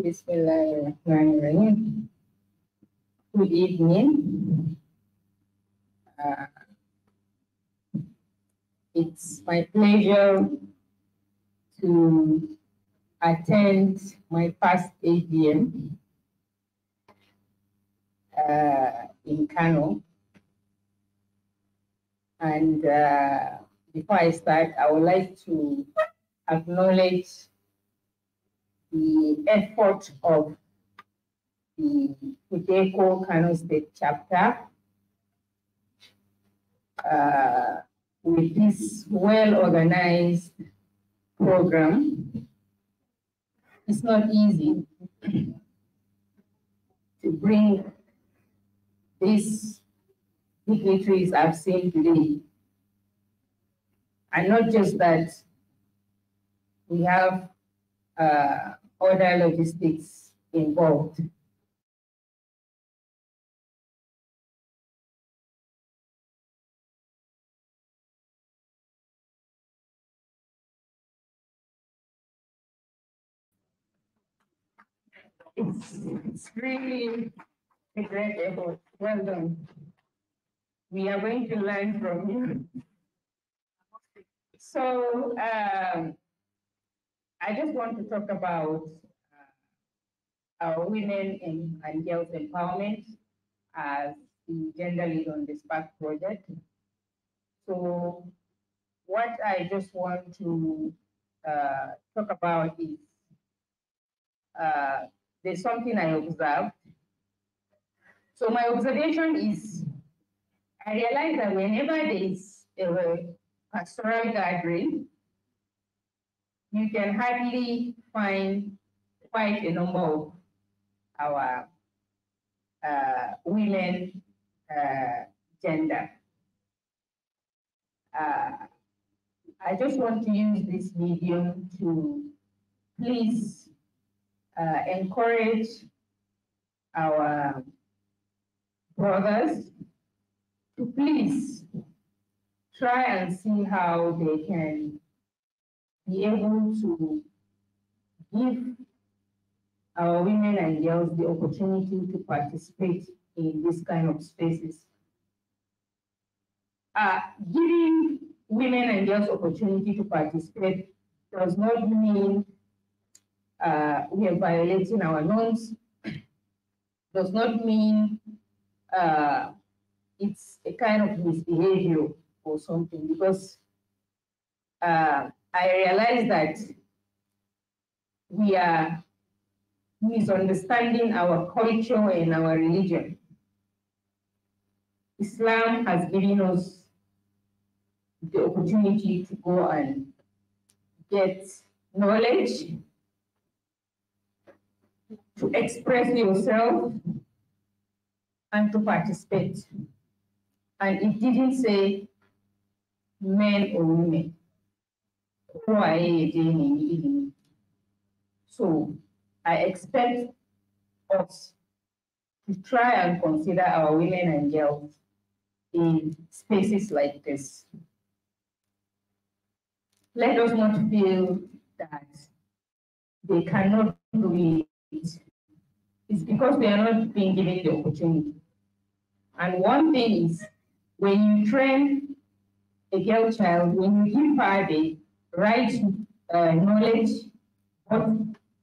Bismillahirrahmanirrahim. Good evening. It's my pleasure to attend my first AGM in Kano. And before I start, I would like to acknowledge the effort of the Fudeco Kano State chapter with this well-organized program. It's not easy to bring these dignitaries I've seen today. And not just that, we have other logistics involved. It's really a great effort. Well done. We are going to learn from you. So I just want to talk about our women and girls empowerment as the gender lead on the Spark project. So what I just want to talk about is there's something I observed. So my observation is, I realize that whenever there is a pastoral gathering, you can hardly find quite a number of our women gender. I just want to use this medium to please encourage our brothers to please try and see how they can be able to give our women and girls the opportunity to participate in this kind of spaces. Giving women and girls opportunity to participate does not mean we are violating our norms, does not mean it's a kind of misbehavior or something, because I realize that we are misunderstanding our culture and our religion. Islam has given us the opportunity to go and get knowledge, to express yourself, and to participate. And it didn't say men or women. So I expect us to try and consider our women and girls in spaces like this. Let us not feel that they cannot do it is because we are not being given the opportunity. And one thing is, when you train a girl child, when you give her the right knowledge, both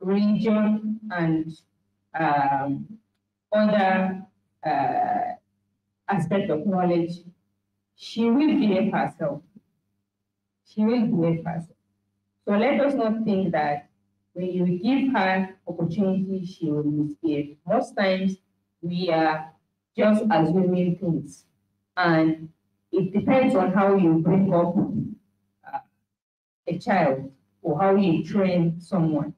religion and other aspect of knowledge, she will behave herself. She will behave herself. So let us not think that when you give her opportunity, she will misbehave. Most times we are just assuming things, and it depends on how you bring up a child or how you train someone.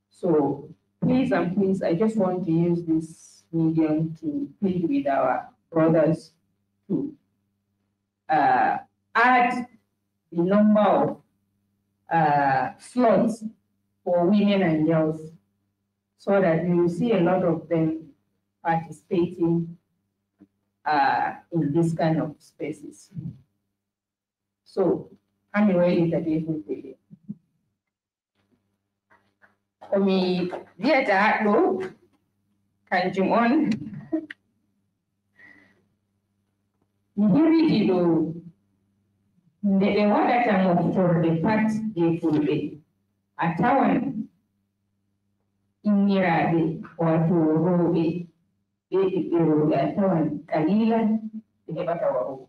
So please and please, I just want to use this medium to plead with our brothers to add the number of slots for women and girls so that you will see a lot of them participating in this kind of spaces. So, anyway, it's a beautiful video. Kami dia tak do kanjung on. Nihiri do ndede wadata motor de pat je Fulbe atawan iniraɓe wato roɓe be ɓiɓɓe roɓe atawan kalilan ɓe heɓata warugo.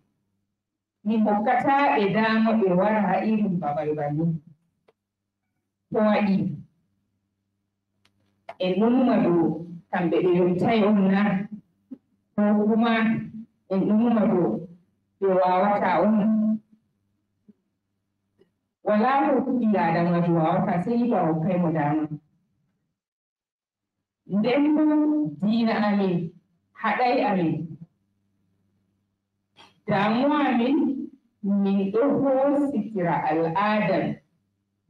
Mi hokkataɓe dama ɓe wara ha irin babal bannin. Ko waɗi en numma ɗo kamɓe ɓe yontai on na, ko kuma en numma ɗo ɓe wawata on. Wala ko ɓi adamajo wawata sai ba o kai mo dama. Nden bo diina amin haɗai amin. Damuwa amin min ɗo hositira al'adar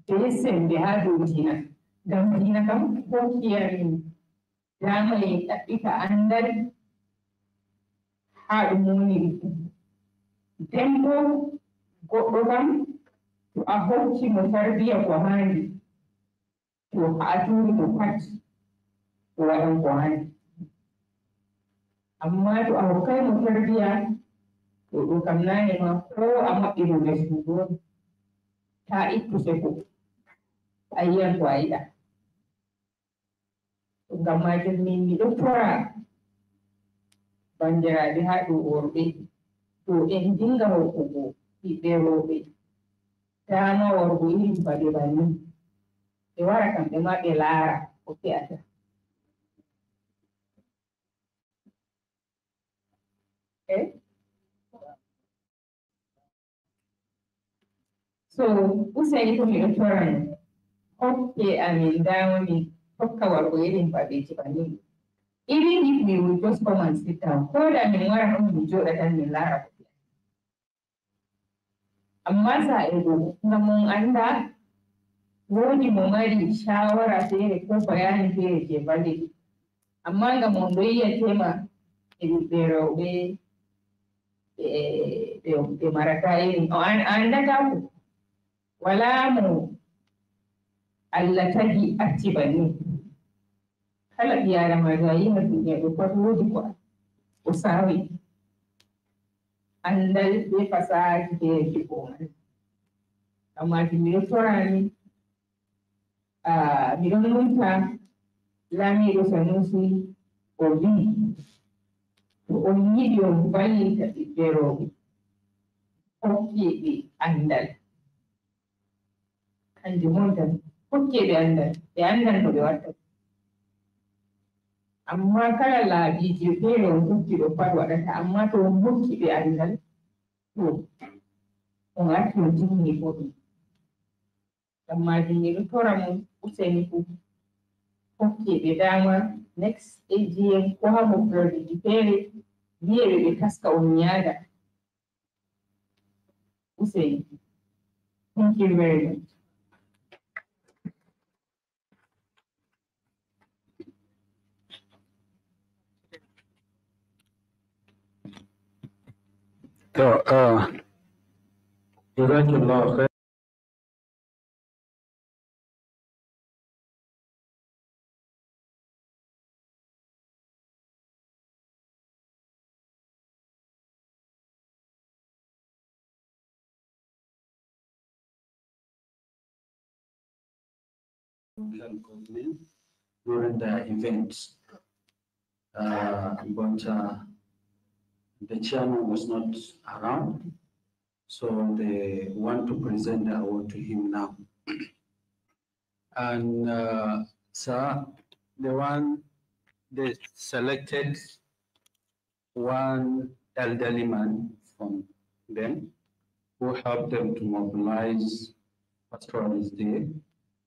be sembe ha dow diina. Ngam diina kam hokki amin dama en ɗaɓɓita andal ha ɗum woniri fu. Nden bo goɗɗo kam to a hokki mo tarbiya ko handi, to ha turi mo pat o waɗan ko handi. Amma to a hokkai mo tarbiya, to ɗum kam nane ma ko a maɓɓi mo nder suudu ta ittu seko a yiyan ko a yiɗa. Ngam majum min miɗo tora bandiraɓe ha dow worɓe to en dinga hokkugo ɓiɓɓe roɓe dama warugo irin baɓe bannin. Ɓe wara kamɓe ma ɓe laara ko fe'ata. So useni ko miɗo torani hokke amin dama min hokka warugo irin baɓeji bannin. Even if we will just come and sit down, ko da min wara on min joɗa tan min laara ko fe'ata. Amma sa'ego ngam mon anda wodi mo mari shawara fere ko bayani fere je valliti. Amma ngam on ɗo yiya tema e ɓiɓɓe rewɓe ɓe marata irin o andata ko wala mo Allah tagi acci banni. Kala ɓi adamajo a yi ha duniya ɗo pat wodi ko o sawi. Andal be fasahaji fere je ko man. Amma miɗo torani miɗo numta Lamiɗo Sanusi o wi to on yiɗi on vallita ɓiɓɓe rewɓe hokkeɓe andal. Kanjum on tan hokkeɓe andal, ɓe andan no ɓe watta. Amma kala laabiji fere on hokki ɗo pat waɗata, amma to on hokki ɓe andal to on arti on timmini ko ɗum. Ngam majum miɗo tora mon useni fu hokkeɓe dama next AGM ko ha moftorde fere wiyeɓe ɓe taska on yaada. Useni. Thank you very much. جزاك الله خير. during the events. But the chairman was not around, so they want to present the award to him now. And sir, they selected one elderly man from them who helped them to mobilize Pastoralist Day.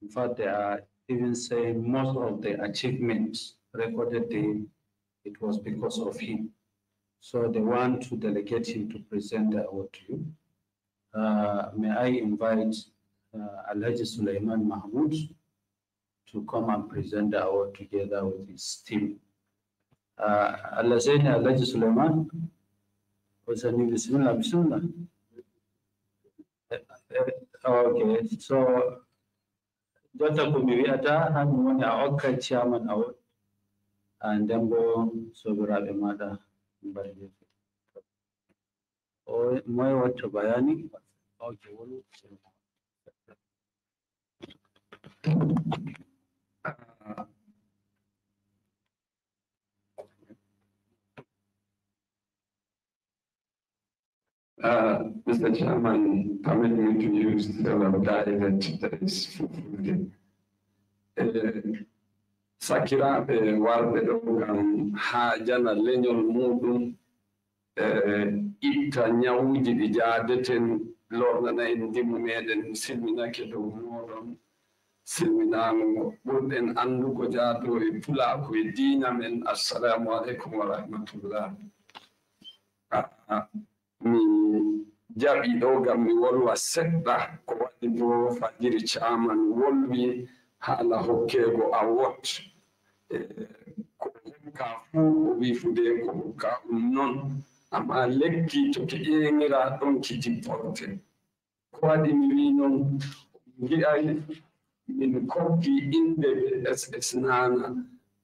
In fact, they are even saying most of the achievements recorded there, it was because of him. So they want to delegate him to present the award to you. May I invite Alhaji Sulaiman Mahmoud to come and present the award together with his team. Alhaji Sulaiman, Bismillah. Okay, so Dr. Kumiwiata had one Oka chairman award, and then go Sobirabe Mada. Oh, my what to Bayani? Okay, Mr. Chairman, permit me to use the dialect that is Fulbe. Sakiraɓe warɓe ɗo ngam haa jana leñol muɗum itta ñawuji ɗi jaadeten lornana en ndimmu meɗen silminake dow moɗon silminaango ɓurɗen anndugo jaato e pulaako e diina men. Assalamu aleykum wa rahmatullah. Mi jaɓi ɗo ngam mi wolwa seɗɗa ko waɗi bo fajiri chairman wolwi haala hokkeego award ko hokka fuu o wi fude ko hokka non, amma lekki to ke ƴeeŋira ɗon ki jipporte. Ko waɗi mi wi noon gi'ay min kokki inde ɓe SS nana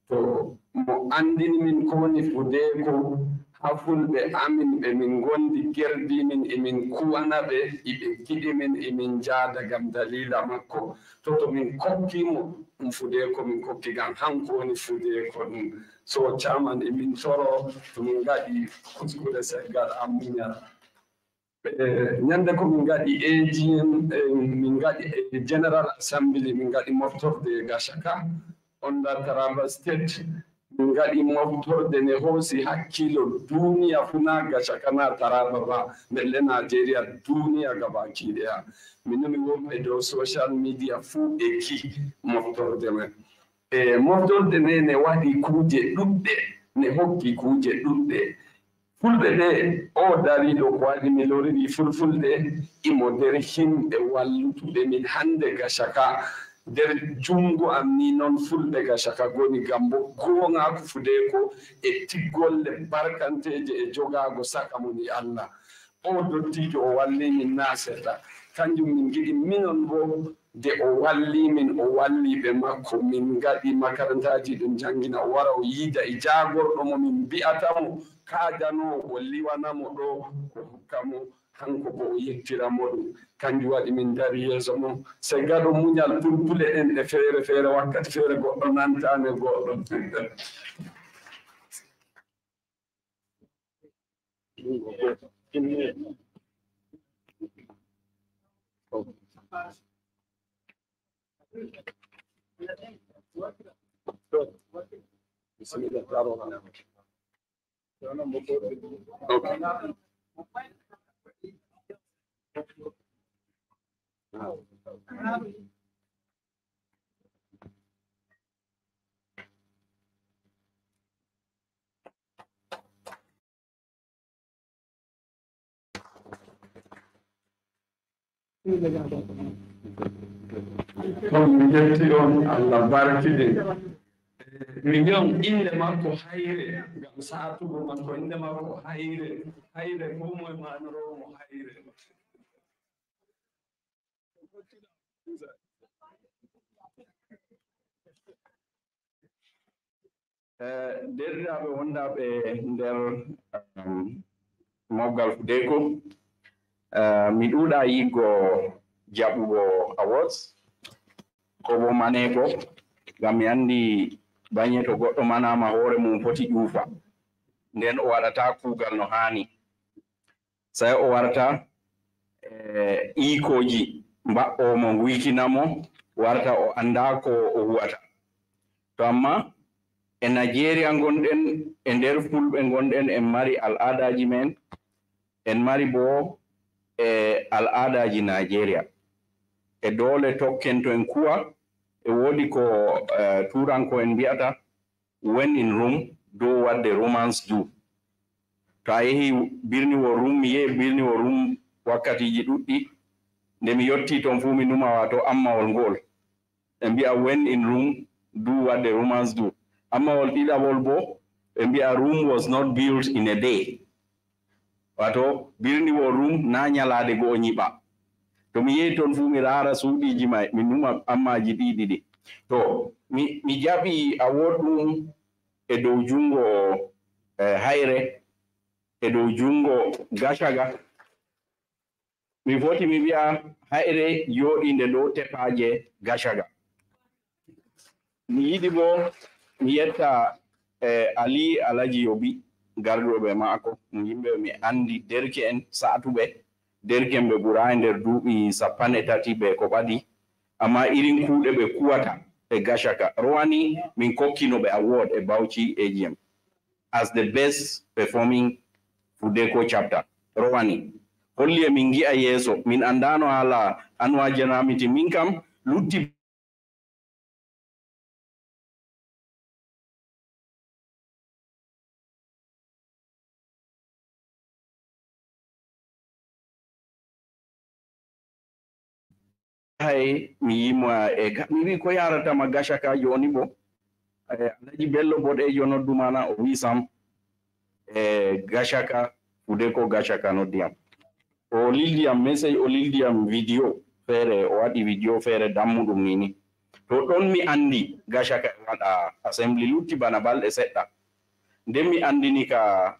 to mo andini min ko woni Fudeko haa Fulɓe amin ɓe min gondi gerdi min emin kuwana ɓe iɓe giɗi min emin jaada gam dalila makko. To min kokkimo ɗum Fudeko min kokki gam hanko woni Fudeko ɗum. So chairman emin toro to min gaɗi kuskure seggal ammuñal. Nyande ko min gaɗi AGM, min gaɗi General Assembly, min gaɗi moftorde Gashaka under Taraba State. Min gaɗi moftorde ne hoosi hakkilo duniya funa Gashaka na Taraba ba, belle Nigeria duniya gabaki ɗaya. Min wonɓe dow social media fuu ɓe ki moftorde men. Moftorde ne waɗi kuuje ɗuɗɗe, ne hokki kuuje ɗuɗɗe. Fulɓe ɓe o dariɗo ko waɗi mi loriɗi fulfulde imo nder himɓe wallutuɓe min hande Gashaka nder jungo am ni noon Fulɓe Gashaka goni gam bo goonga ko Fudeko e tiggolle barkanteje e jogago saka moni Allah. O dottijo o walli min na seɗɗa, kanjum min giɗi minon bo de o walli min o walli ɓe makko min gaɗi makarantaji ɗum jangina o wara o yiida e jagorɗo mo min mbi'atamo kaajano o liwanamo ɗo ko hokkamo hanko bo o yettiramo ɗum. Kanjum waɗi min dari yeeso mum se gaɗo muñal pulpule ɗen ɗe feere feere wakkati feere goɗɗo nantane goɗɗo. Mi yetti on Allah barkide. Mi wi on inde makko Hayre ngam saatugo makko inde makko Hayre. Hayre ko moye manoromo Hayre. Derɗiraɓe wondaɓe nder mawgal Fudeko, mi ɗuuɗa yigo jaɓugo awards. ko bo manego gam mi andi bañe to goɗɗo manama hoore mum foti ƴuufa nden o waɗata kuugal no haani sai o warta ikoji mbaɓɓomo guykinamo warta o anda ko o huwata to amma e Nigeria gonɗen e nder fulɓe gonɗen en mari al'adaji men en mari bo al'adaji Nigeria e dole tokken to en kuwa e wodi ko turanko en mbi'ata when in Rome do what the Romans do to a yehi birniwo Rum mi yehi birniwo Rum wakkatiji ɗuɗɗi nde mi yotti ton fu mi numa wato ammawol ngol e mbi'a when in Rome do what the Romans do ammawol ɗiɗawol bo e mbi'a Rome was not built in a day wato birniwo Rum na nyalade go o nyiɓa to mi yehi ton fu mi rara suuɗiji may mi numa ammaji ɗiɗiɗi to mi jaɓi awoɗum e dow jungo hayre e dow jungo gashaga mi foti mi wi'a hayre yoɗinde dow tepaje gashaga mi yiɗi bo mi yetta Ali Alaji Yobi garɗoɓe maako yimɓe mi andi derke en satuɓe derken ɓe ɓurai nder duuɓi 30 ɓe ko ɓadi amma irin kuuɗe ɓe kuwata e gashaka rowani min kokkino ɓe award e Bauchi AGM as the best performing Fudeco chapter rowani holli e min gi'a yeeso min andano hala annual general meeting min kam lutti hay mi yima mi wi ko yaratama gashaka joni bo Alaji Bello boɗejo noddumana o wi sam gashaka Fudeco gashaka noddiyam o lildiyam message o lildiyam vidéo feere o waɗi vidéo feere dammuɗum nini to ɗon mi andi gashaka e waɗa assembly lutti bana balɗe seɗɗa nden mi andini ka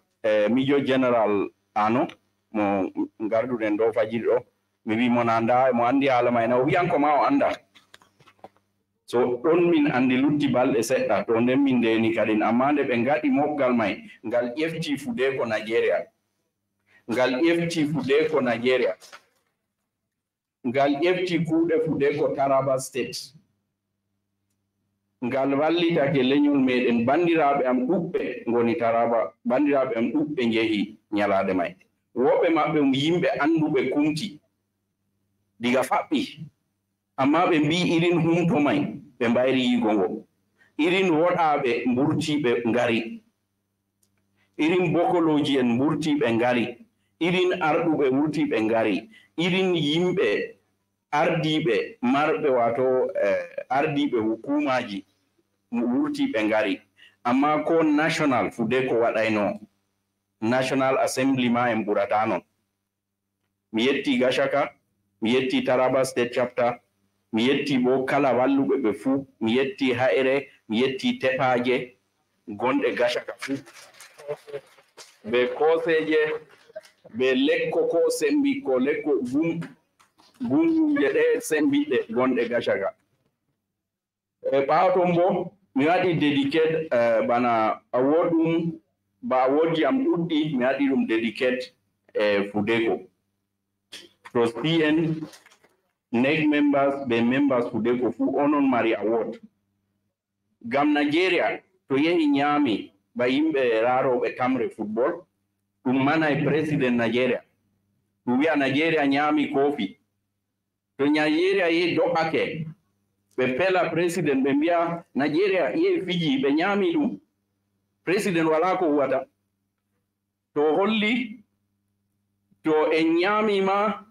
mijo général ano mo garduɗen ɗo fajiri ɗo mi wi mon anda mo andi haala mayna o wiyanko ma o anda so ɗon min andi lutti balɗe seɗɗa to nden min ndeni kadin amma nde ɓe ngaɗi mofgal may ngal ƴefti Fudeco Nigeria ngal ƴefti Fudeco Nigeria ngal ƴefti kuuɗe Fudeco Taraba State ngal wallitake leñol meɗen bandiraɓe am ɗuɓɓe ngoni Taraba bandiraɓe am ɗuɓɓe njehi ñalade may woɓɓe maɓɓe yimɓe anduɓe kumti diga faɓɓi amma ɓe mbi irin humto may ɓe mbayri yigo ngo irin woɗaɓe mburtiɓe ngari irin bokoloji en mburtiɓe ngari irin arɗuɓe wurtiɓe ngari irin yimɓe ardiɓe marɓe wato ardiɓe hukumaji wurtiɓe ngari amma ko national Fudeco waɗayno National Assembly ma en ɓurata non mi yetti gashaka mi yetti Taraba State Chapter mi yetti bo kala walluɓe ɓe fuu mi yetti hayre mi yetti tepaje gonɗe gashaka fuu ɓe koseje ɓe lekko ko sembi ko lekko gunguje ɗe sembiɗe gonɗe gashaka ɓaawa ton bo mi waɗi dédicate bana awodum ba awodji am ɗuɗɗi mi waɗi ɗum dédicate Fudeco trustee en NEC members ɓe members Fudeco fuu onon mari award gam Nigeria to yehi ñaami ba yimɓe raaroɓe tamre football ɗum manay président Nigeria ɗum wi'a Nigeria ñaami kofi to Nigeria yehi do'ake ɓe pela président ɓe mbiya Nigeria yehi fiji ɓe ñaami ɗum président wala ko huwata to holli to en ñaamima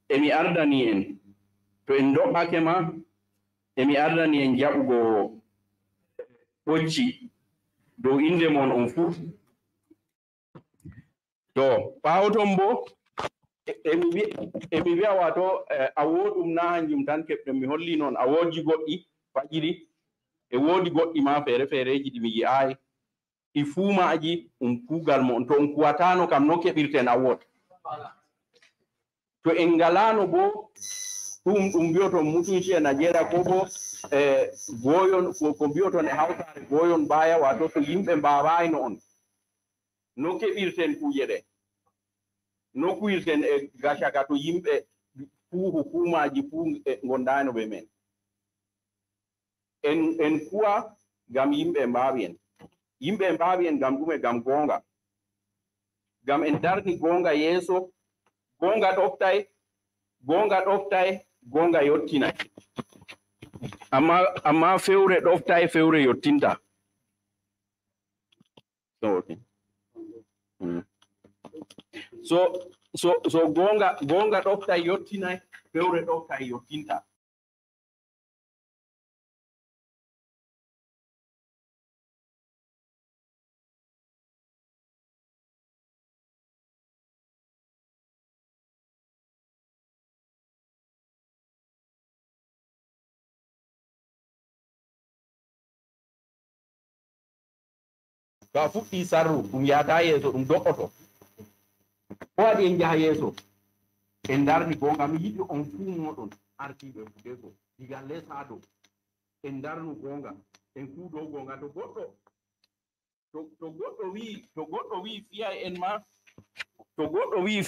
emi ardani en to en do'ake ma emi ardani en jaɓugo ɓocci dow inde mon on fuu to ɓaawo ton bo emi wi'a wato awoɗum na hanjum tan keɓɗen mi holli noon awodji goɗɗi fajiri e woodi goɗɗi ma feere feereji ɗi mi yi'ayi ɗi fuumaji kuugal mon to on kuwatano kam no keɓirten awod to en ngalano bo bioton mutunci e Nigeria ko bo goyon ko bioton e hawtare goyon baya wato to yimɓe mbawayno on no keɓirten kuje ɗe no kuirten e gacaka to yimɓe fuu hukumaji fuu gondano ɓe men en kuwa gam yimɓe mbawi en gam ɗume gam gonga gam en darni gonga yeeso gonga ɗoftay gonga yottinay amma fewre ɗoftay fewre yottinta so gonga ɗoftay yottinay fewre ɗoftay yottinta to a fuɗɗi sarru ɗum yahata yeeso ɗum do'oto o waɗi en jaha yeeso en darni gonga mi yiɗi on fuu moɗon artiɓe fuɗe ko diga les ha dow en darnu gonga en kuuɗo gonga to goɗɗo wi fiyay en ma to goɗɗo wi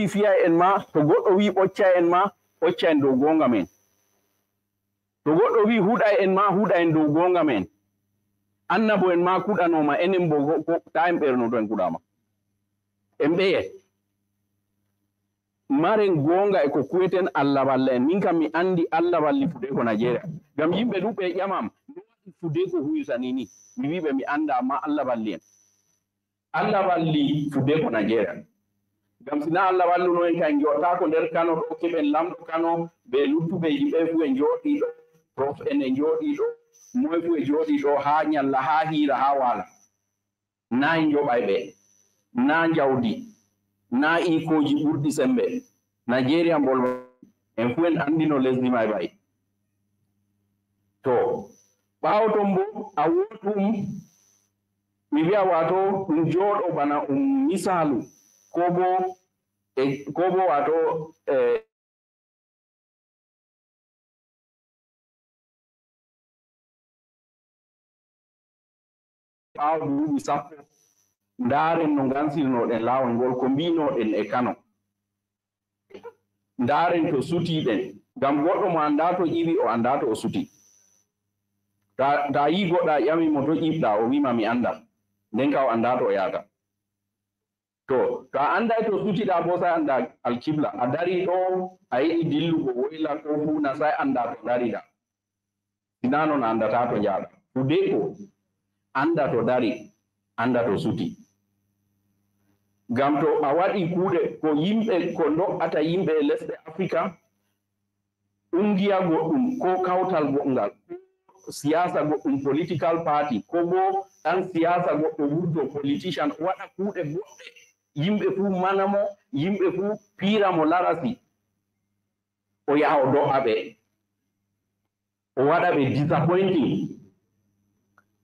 fiyay en ma to goɗɗo wi ɓocca en ma ɓocca en dow gonga men to goɗɗo wi huɗa en ma huɗa en dow gonga men annabo en ma kuɗanoma enen bo ta en ɓerno to en kuɗama en ɓeye maren gonga e ko kuweten Allah walla en min kam mi andi Allah walli fude ko Nigeria gam yimɓe ɗuɓɓe ƴamam no waɗi fude ko huyusani ni mi wiɓe mi anda amma Allah walli en Allah walli fude ko Nigeria gam sina Allah walluno en kay jotta ko nder Kano ɗo keɓen lamɗo Kano ɓe luttuɓe yimɓe fu e jooɗi ɗo prof en e jooɗi ɗo moy fu e jooɗi ɗo ha ñalla ha hiira ha waala na en joɓay ɓe na jawdi na ikoji ɓurɗi sembe Nigeria mbol en fu en andino lesdi may bay to ɓawo ton bo a woɗum mi wiya wato ɗum jooɗo bana misalu ko bo wato ɓawo duuɓi sappo ndaren no gansirnoɗen laawol ngol ko mbinoɗen e Kano ndaren to sutiɗen ngam goɗɗo mo anda to ƴiwi o anda to o suti ta yi goɗɗo a ƴamimo to ƴiɓɗa o wima mi anda nden ka o anda to o yahata to a anday to sutiɗa bo sai anda alkibla a dari ɗo a yiɗi dillugo woyla ko funa sai anda to dariɗa sina noon a andata to jaaɗa fude ko anda to dari anda to suti gam to a waɗi kuuɗe ko yimɓe ko do'ata yimɓe e lesɗe Africa ungiya goɗɗum ko kawtal goɗngal siyasa goɗɗum political party ko bo ɗan siyasa goɗɗo wurdo politician waɗa kuuɗe goɗɗe yimɓe fuu manamo yimɓe fuu piiramo larasi o yaha o do'a ɓe o waɗa ɓe disappointing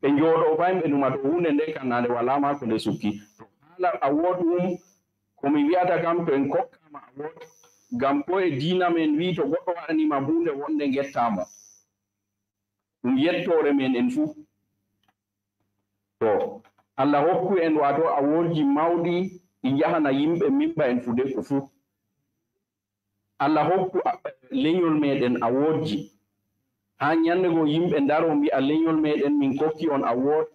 ɓe jooɗo fayimɓe numa to hunde nde kam nande wala ma ko nde sukki to haala award ɗum komi wiyata kam to en kokkama award ngam ko e diina men wi to goɗɗo waɗanima hunde wonde gettamo ɗum yettore men en fuu to Allah hokku en wato awardji mawɗi ɗi jahana yimɓe mimba en fude ko fuu Allah hokku leñol meɗen awardji ha ñande go yimɓe ndaro mbi'a leñol meɗen min kokki on award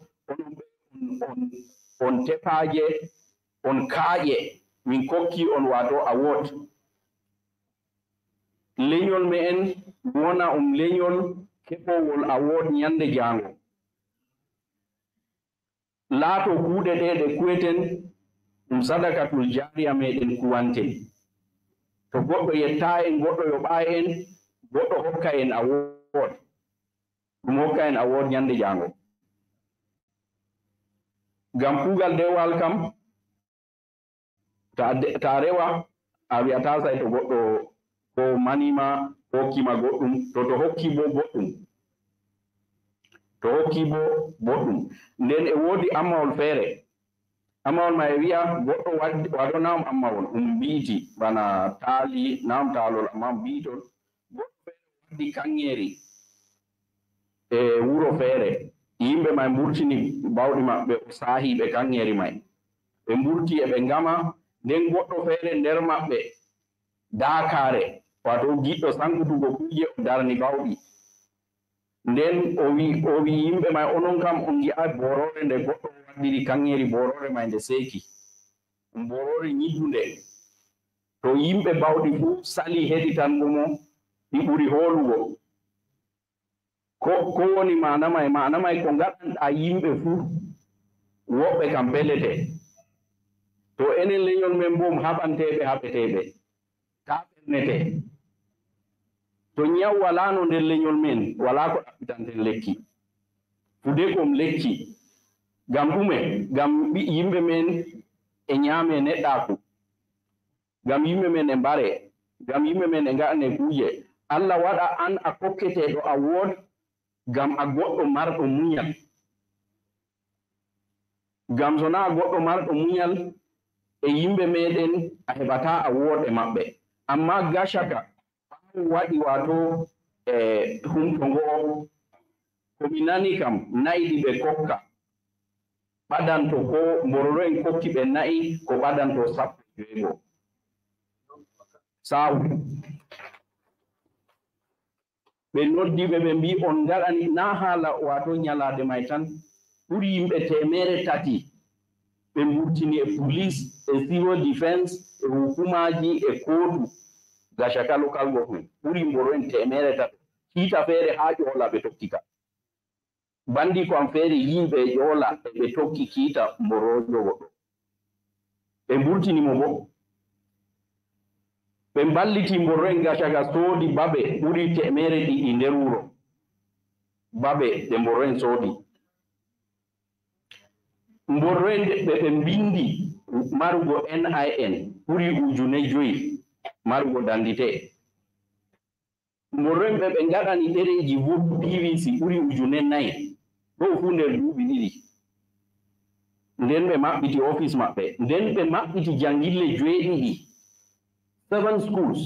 on tepaje on kaaƴe min kokki on wato award leñol me'en wona leñol keɓowol award ñande jango laato kuuɗe ɗe kuweten ɗum sadakatul jariya meɗen kuwante to goɗɗo yetta en goɗɗo yoɓa en goɗɗo hokka en award ɗum hokka en award ñande jango ngam kuugal dewal kam ta rewa a wiyata sai to goɗɗo ko manima hokkima goɗɗum to hokki bo goɗɗum to hokki bo boɗɗum nden e woodi ammawol feere Amon my area, what nam amount umbiti, bana tali, nam talol amam beetle, di kangeri, wuro fere, yimbe may murtini bawdi mabbe sahi be kangeri may. Be murti e be ngama, nden goddo fere nder mabbe dakare, wato giddo sankutugo kuje darni bawdi. Nden o wi yimbe may onon kam on gi'a borore nde goddo waddiri kangeri borore may nde seki. Borore nyidunde. To yimbe bawdi fu sali heditan mo di buri holugo. Ko woni mana may ko gadanda yimbe fu woɓɓe kam belete. To enen leñol men bom haɓanteɓe haɓeteɓe. Ta ɓernete. To ñaw wala no nder leñol men wala ko ɗaɓɓitanten lekki. Fude kom lekki. Gam ɗume gam yimɓe men e ñaame neɗɗaku. Gam yimɓe men e mbare. Gam yimɓe men e ngaɗane kuje. Allah waɗa an a kokketeɗo a wood gam a goɗɗo marɗo muñal. Gam so na goɗɗo marɗo muñal e yimɓe meɗen a heɓata a wood e maɓɓe. Amma gashaka waɗi wato humto ngo komi nani kam nayi ɓe kokka ɓadanto ko mbororo en kokki ɓe nayi ko ɓadanto 15 sawu ɓe noddiɓe ɓe mbi on gaɗani na haala wato ñalade may tan ɓuri yimɓe 300 ɓe murtini e police e civil defense e hukumaji e kotu gashaka local government ɓuri mboro en 300 kiita feere ha ƴoola ɓe tokkika bandi ko am feere yimɓe e ƴoola ɓe tokki kiita mborojo goɗɗo ɓe murtinimo bo ɓe mballiti mboro en gashaka soodi babe ɓuri 200 nder wuro babe ɗe mboro en soodi mboro en ɓe mbindi marugo NIN ɓuri 5,000 marugo dandite mboro en ɓe ngaɗani ɗereji vote PVC ɓuri 4,000 ɗo fu nder duuɓi ɗiɗi nden ɓe maɓɓiti office maɓɓe nden ɓe maɓɓiti jangille 7 7 schools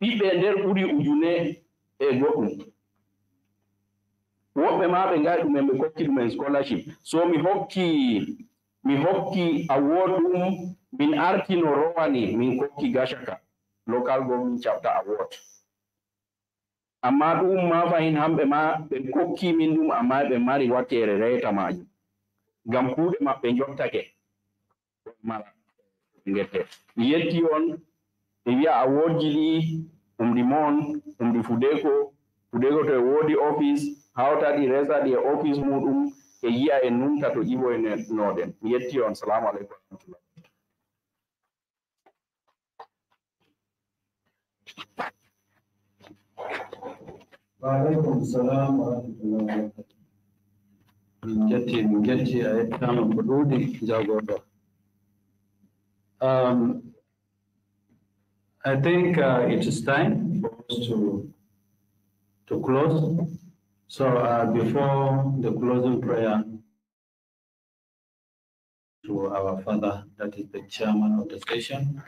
ɓiɓɓe nder ɓuri 1,000 e goɗɗum woɓɓe ma ɓe ngaɗi ɗumen ɓe kokki ɗumen scholarship so mi hokki award ɗum min artino rowani min kokki gashaka local government chapter award amma ɗum ma fayin hamɓe ma ɓe kokki min ɗum amma ɓe mari wattere reta majum ngam kuuɗe maɓɓe jottake mala ngette mi yetti on mi wiya awardji ɗi ɗum ɗi mon ɗum ɗi Fudeko to e woodi office hawtaɗi resaɗi e office muɗum e yi'a e numta to ƴiwoynoɗen mi yetti on. Salamu aleykum warahmatullah. Waalaikum salam warahmatullahi wabarakatuh. Min jetti a yettama ko ɗuuɗi jagorɗo. I think it is time for us to close. So before the closing prayer, to our father, that is the chairman of the session,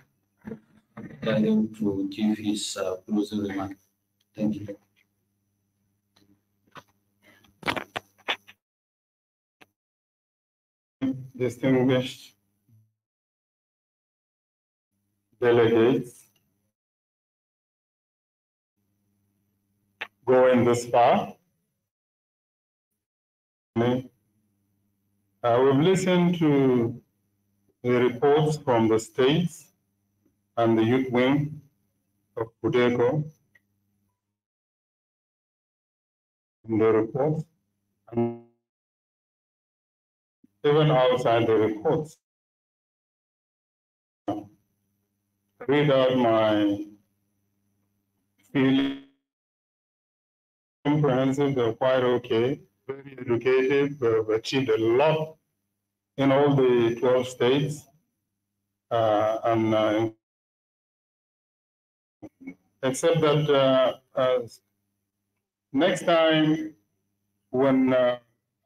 tell him to give his closing remark. Thank you. Distinguished delegates going this far. We've listened to the reports from the states and the youth wing of Fudeko, the reports, and even outside the reports. Read out my feeling. Comprehensive, they're quite okay, very educated, they've achieved a lot in all the 12 states. Except that next time when, I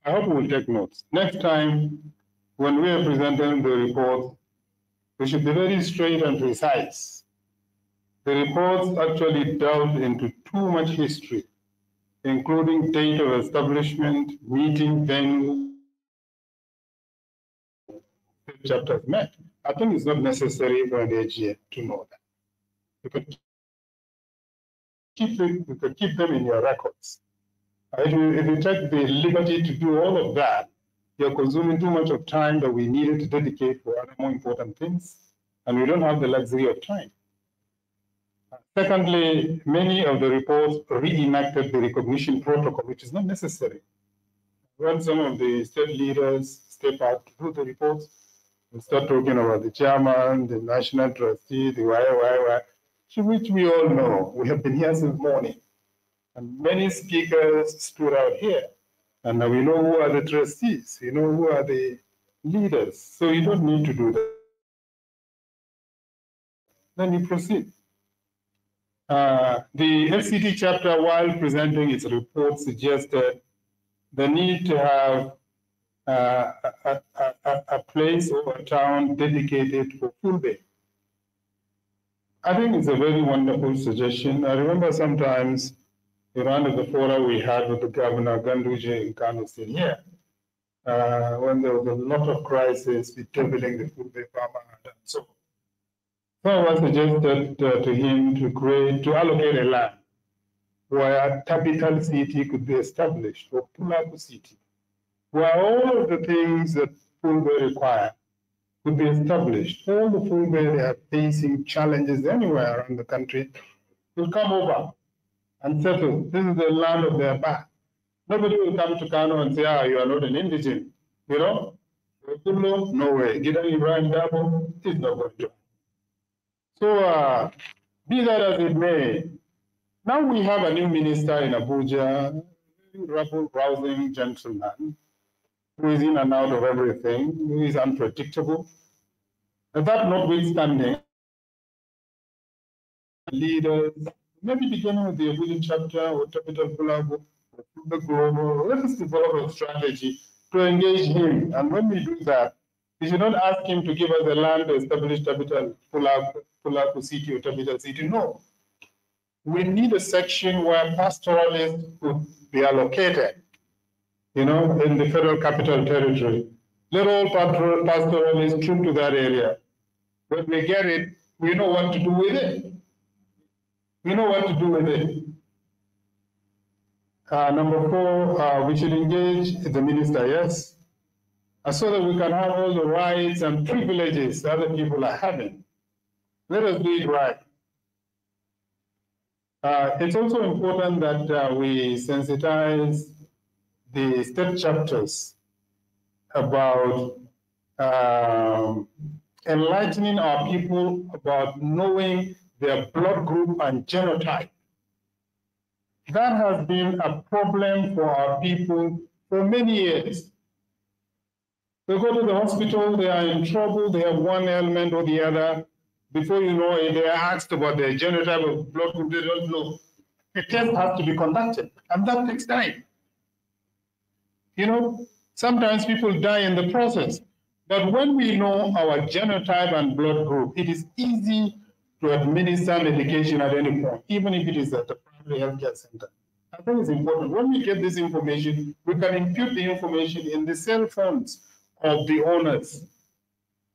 hope we'll take notes. Next time when we are presenting the report, we should be very straight and precise. The reports actually delve into too much history, including date of establishment, meeting venue, chapters met. I think it's not necessary for an AGM to know that. You could keep them in your records. If you take the liberty to do all of that, you're consuming too much of time that we needed to dedicate for other more important things, and we don't have the luxury of time. Secondly, many of the reports reenacted the recognition protocol, which is not necessary. When some of the state leaders step out to do the reports, we start talking about the chairman, the national trustee, the why, which we all know. We have been here since morning. And many speakers stood out here. And now we know who are the trustees, we know who are the leaders. So you don't need to do that. Then you proceed. The FCT chapter, while presenting its report, suggested the need to have a place or a town dedicated for Fulbe. I think it's a very wonderful suggestion. I remember sometimes around the forum we had with the governor, Ganduje in Kano State here, when there was a lot of crisis bedeviling the Fulbe farmer and so on. So I suggested to him to allocate a land where a capital city could be established, or Pulaku city, where all of the things that Fulbe require could be established. All the Fulbe they are facing challenges anywhere around the country will come over and settle. This is the land of their birth. Nobody will come to Kano and say, you are not an indigent. You know? No way. Gidan Ibrahim Dabo is not going to. So, be that as it may, now we have a new minister in Abuja, rabble-rousing gentleman, who is in and out of everything, who is unpredictable. And that notwithstanding, leaders, maybe beginning with the Abuja chapter or Capital Pulago, or the Global, let us develop a strategy to engage him. And when we do that, we should not ask him to give us the land to establish Capital Pulago City or Capital City. No. We need a section where pastoralists could be allocated, in the Federal Capital Territory. Let all pastoralists troop to that area. When we get it, we know what to do with it. We know what to do with it. Number 4, we should engage the minister, yes, so that we can have all the rights and privileges other people are having. Let us do it right. It's also important that we sensitize the state chapters about enlightening our people about knowing their blood group and genotype. That has been a problem for our people for many years. They go to the hospital, they are in trouble, they have one ailment or the other. Before you know it, they are asked about their genotype of blood group, they don't know. A test has to be conducted, and that takes time. Sometimes people die in the process. But when we know our genotype and blood group, it is easy to administer medication at any point, even if it is at the primary healthcare center. I think it's important. When we get this information, we can impute the information in the cell phones of the owners,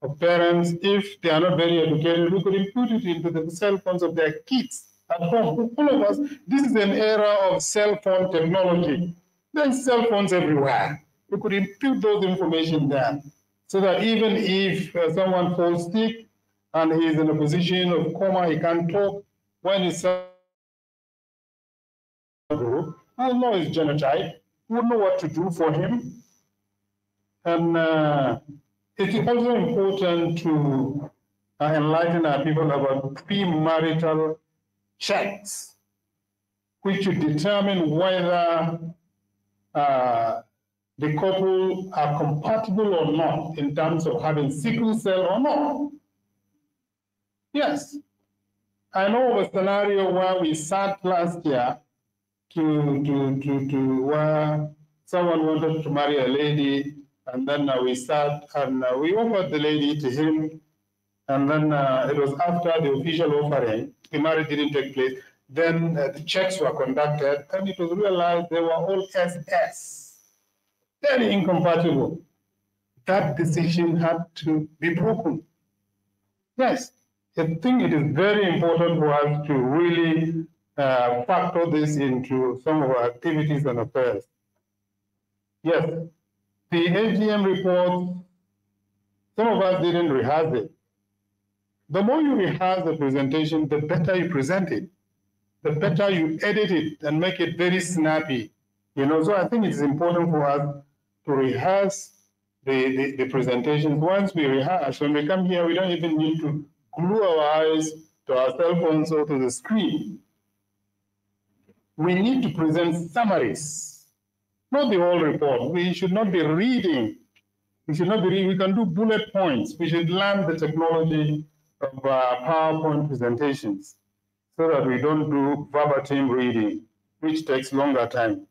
of parents. If they are not very educated, we could impute it into the cell phones of their kids at home. All of us, this is an era of cell phone technology. There's cell phones everywhere. We could impute those information there, so that even if someone falls sick and he is in a position of coma, he can't talk, when he's group, we'll know his genotype, we'll know what to do for him. And it's also important to enlighten our people about premarital checks, which should determine whether the couple are compatible or not in terms of having sickle cell or not. Yes. I know of a scenario where we sat last year to where someone wanted to marry a lady And then we sat and we offered the lady to him. And then it was after the official offering, the marriage didn't take place. Then the checks were conducted, and it was realized they were all SS. Very incompatible. That decision had to be broken. Yes, I think it is very important for us to really factor this into some of our activities and affairs. Yes, the AGM report, some of us didn't rehearse it. The more you rehearse the presentation, the better you present it, the better you edit it and make it very snappy. So I think it's important for us to rehearse the presentations. Once we rehearse, when we come here, we don't even need to glue our eyes to our cell phones or to the screen. We need to present summaries, not the whole report. We should not be reading. We should not be reading. We can do bullet points. We should learn the technology of PowerPoint presentations so that we don't do verbatim reading, which takes longer time.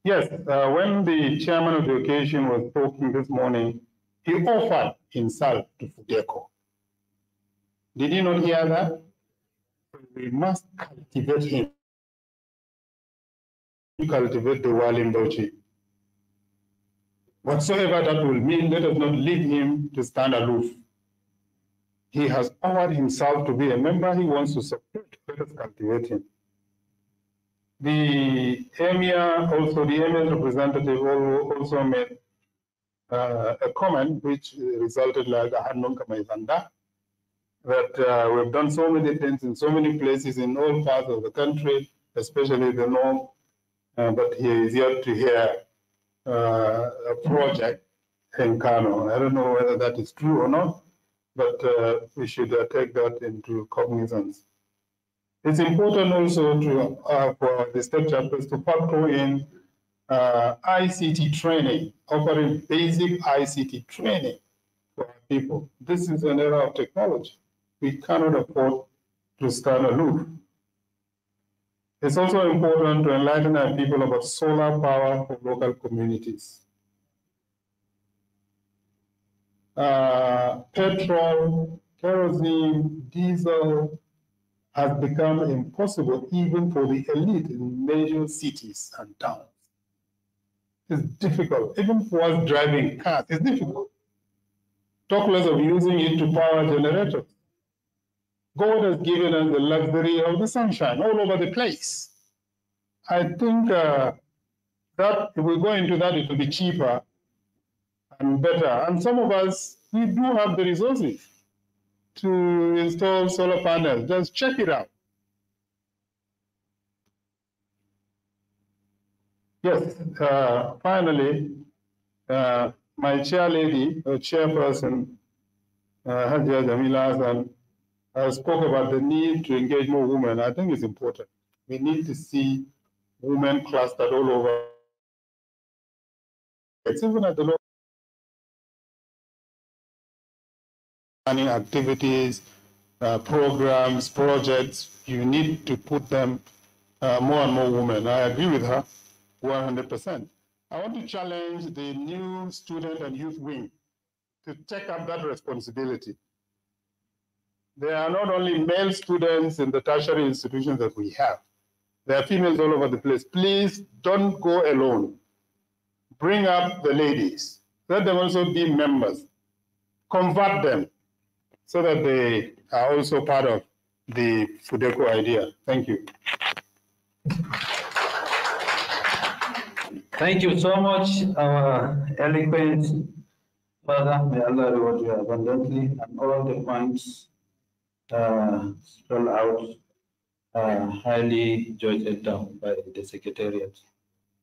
Yes, when the chairman of the occasion was talking this morning, he offered himself to Fudeco. Did you not hear that? We must cultivate him. Cultivate the Walimbochi. Whatsoever that will mean, let us not leave him to stand aloof. He has offered himself to be a member. He wants to support. Let us cultivate him. The Emir, also the Emir's representative, also made a comment which resulted like a Hanun Kamaizanda, that we've done so many things in so many places in all parts of the country, especially the north, but he is yet to hear a project in Kano. I don't know whether that is true or not, but we should take that into cognizance. It's important also to for the state chapters to factor in ICT training, offering basic ICT training for our people. This is an era of technology. We cannot afford to stand aloof. It's also important to enlighten our people about solar power for local communities. Petrol, kerosene, diesel has become impossible even for the elite in major cities and towns. It's difficult. Even for us driving cars, it's difficult. Talk less of using it to power generators. God has given us the luxury of the sunshine all over the place. I think that if we go into that, it will be cheaper and better. And some of us, we do have the resources to install solar panels. Just check it out. Yes, finally, my chair lady, or chairperson, Hajia Jamila Hassan, spoke about the need to engage more women. I think it's important. We need to see women clustered all over. It's even at the local planning activities, programs, projects. You need to put them more and more women. I agree with her 100%. I want to challenge the new student and youth wing to take up that responsibility. There are not only male students in the tertiary institutions that we have. There are females all over the place. Please don't go alone. Bring up the ladies. Let them also be members. Convert them so that they are also part of the Fudeco idea. Thank you. Thank you so much, our eloquent Father. May Allah reward you abundantly, and all the points spelled out highly jotted down by the Secretariat.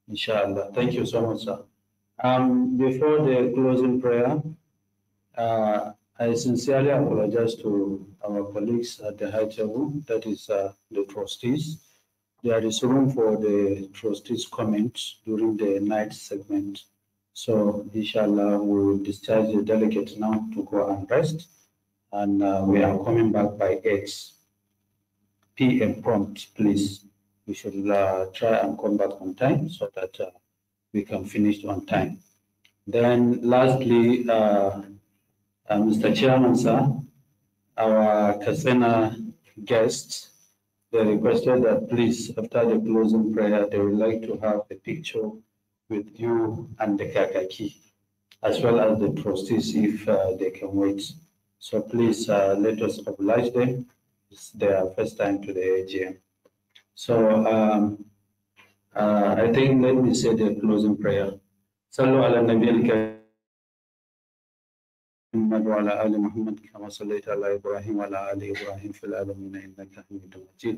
Inshallah. Thank you so much, sir. Before the closing prayer, I sincerely apologize to our colleagues at the high table, that is the trustees. There is room for the trustees' comments during the night segment. So, inshallah, we will discharge the delegates now to go and rest. And we are coming back by 8 p.m. prompt, please. We should try and come back on time so that we can finish on time. Then lastly, Mr. Chairman, sir, our Kasena guests, they requested that please, after the closing prayer, they would like to have a picture with you and the Kakaki, as well as the trustees if they can wait. So please let us oblige them. It's their first time to the AGM. So I think let me say the closing prayer. Sallu ala Nabi al-Karim. محمد وعلى آل محمد كما صليت على إبراهيم وعلى آل إبراهيم في العالمين إنك حميد مجيد.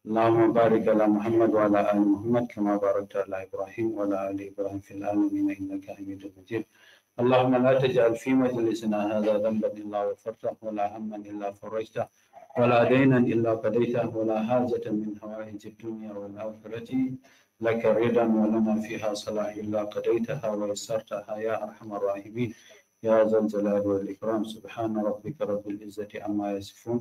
اللهم بارك على محمد وعلى آل محمد كما باركت على إبراهيم وعلى آل إبراهيم في العالمين إنك حميد مجيد. اللهم لا تجعل في مجلسنا هذا ذنبا إلا غفرته ولا هما إلا فرجته ولا دينا إلا قضيته ولا حاجة من حوائج الدنيا والآخرة لك رضا ولنا فيها صلاح إلا قضيتها ويسرتها يا أرحم الراحمين يا ذا الجلال والإكرام. سبحان ربك رب العزة عما يصفون.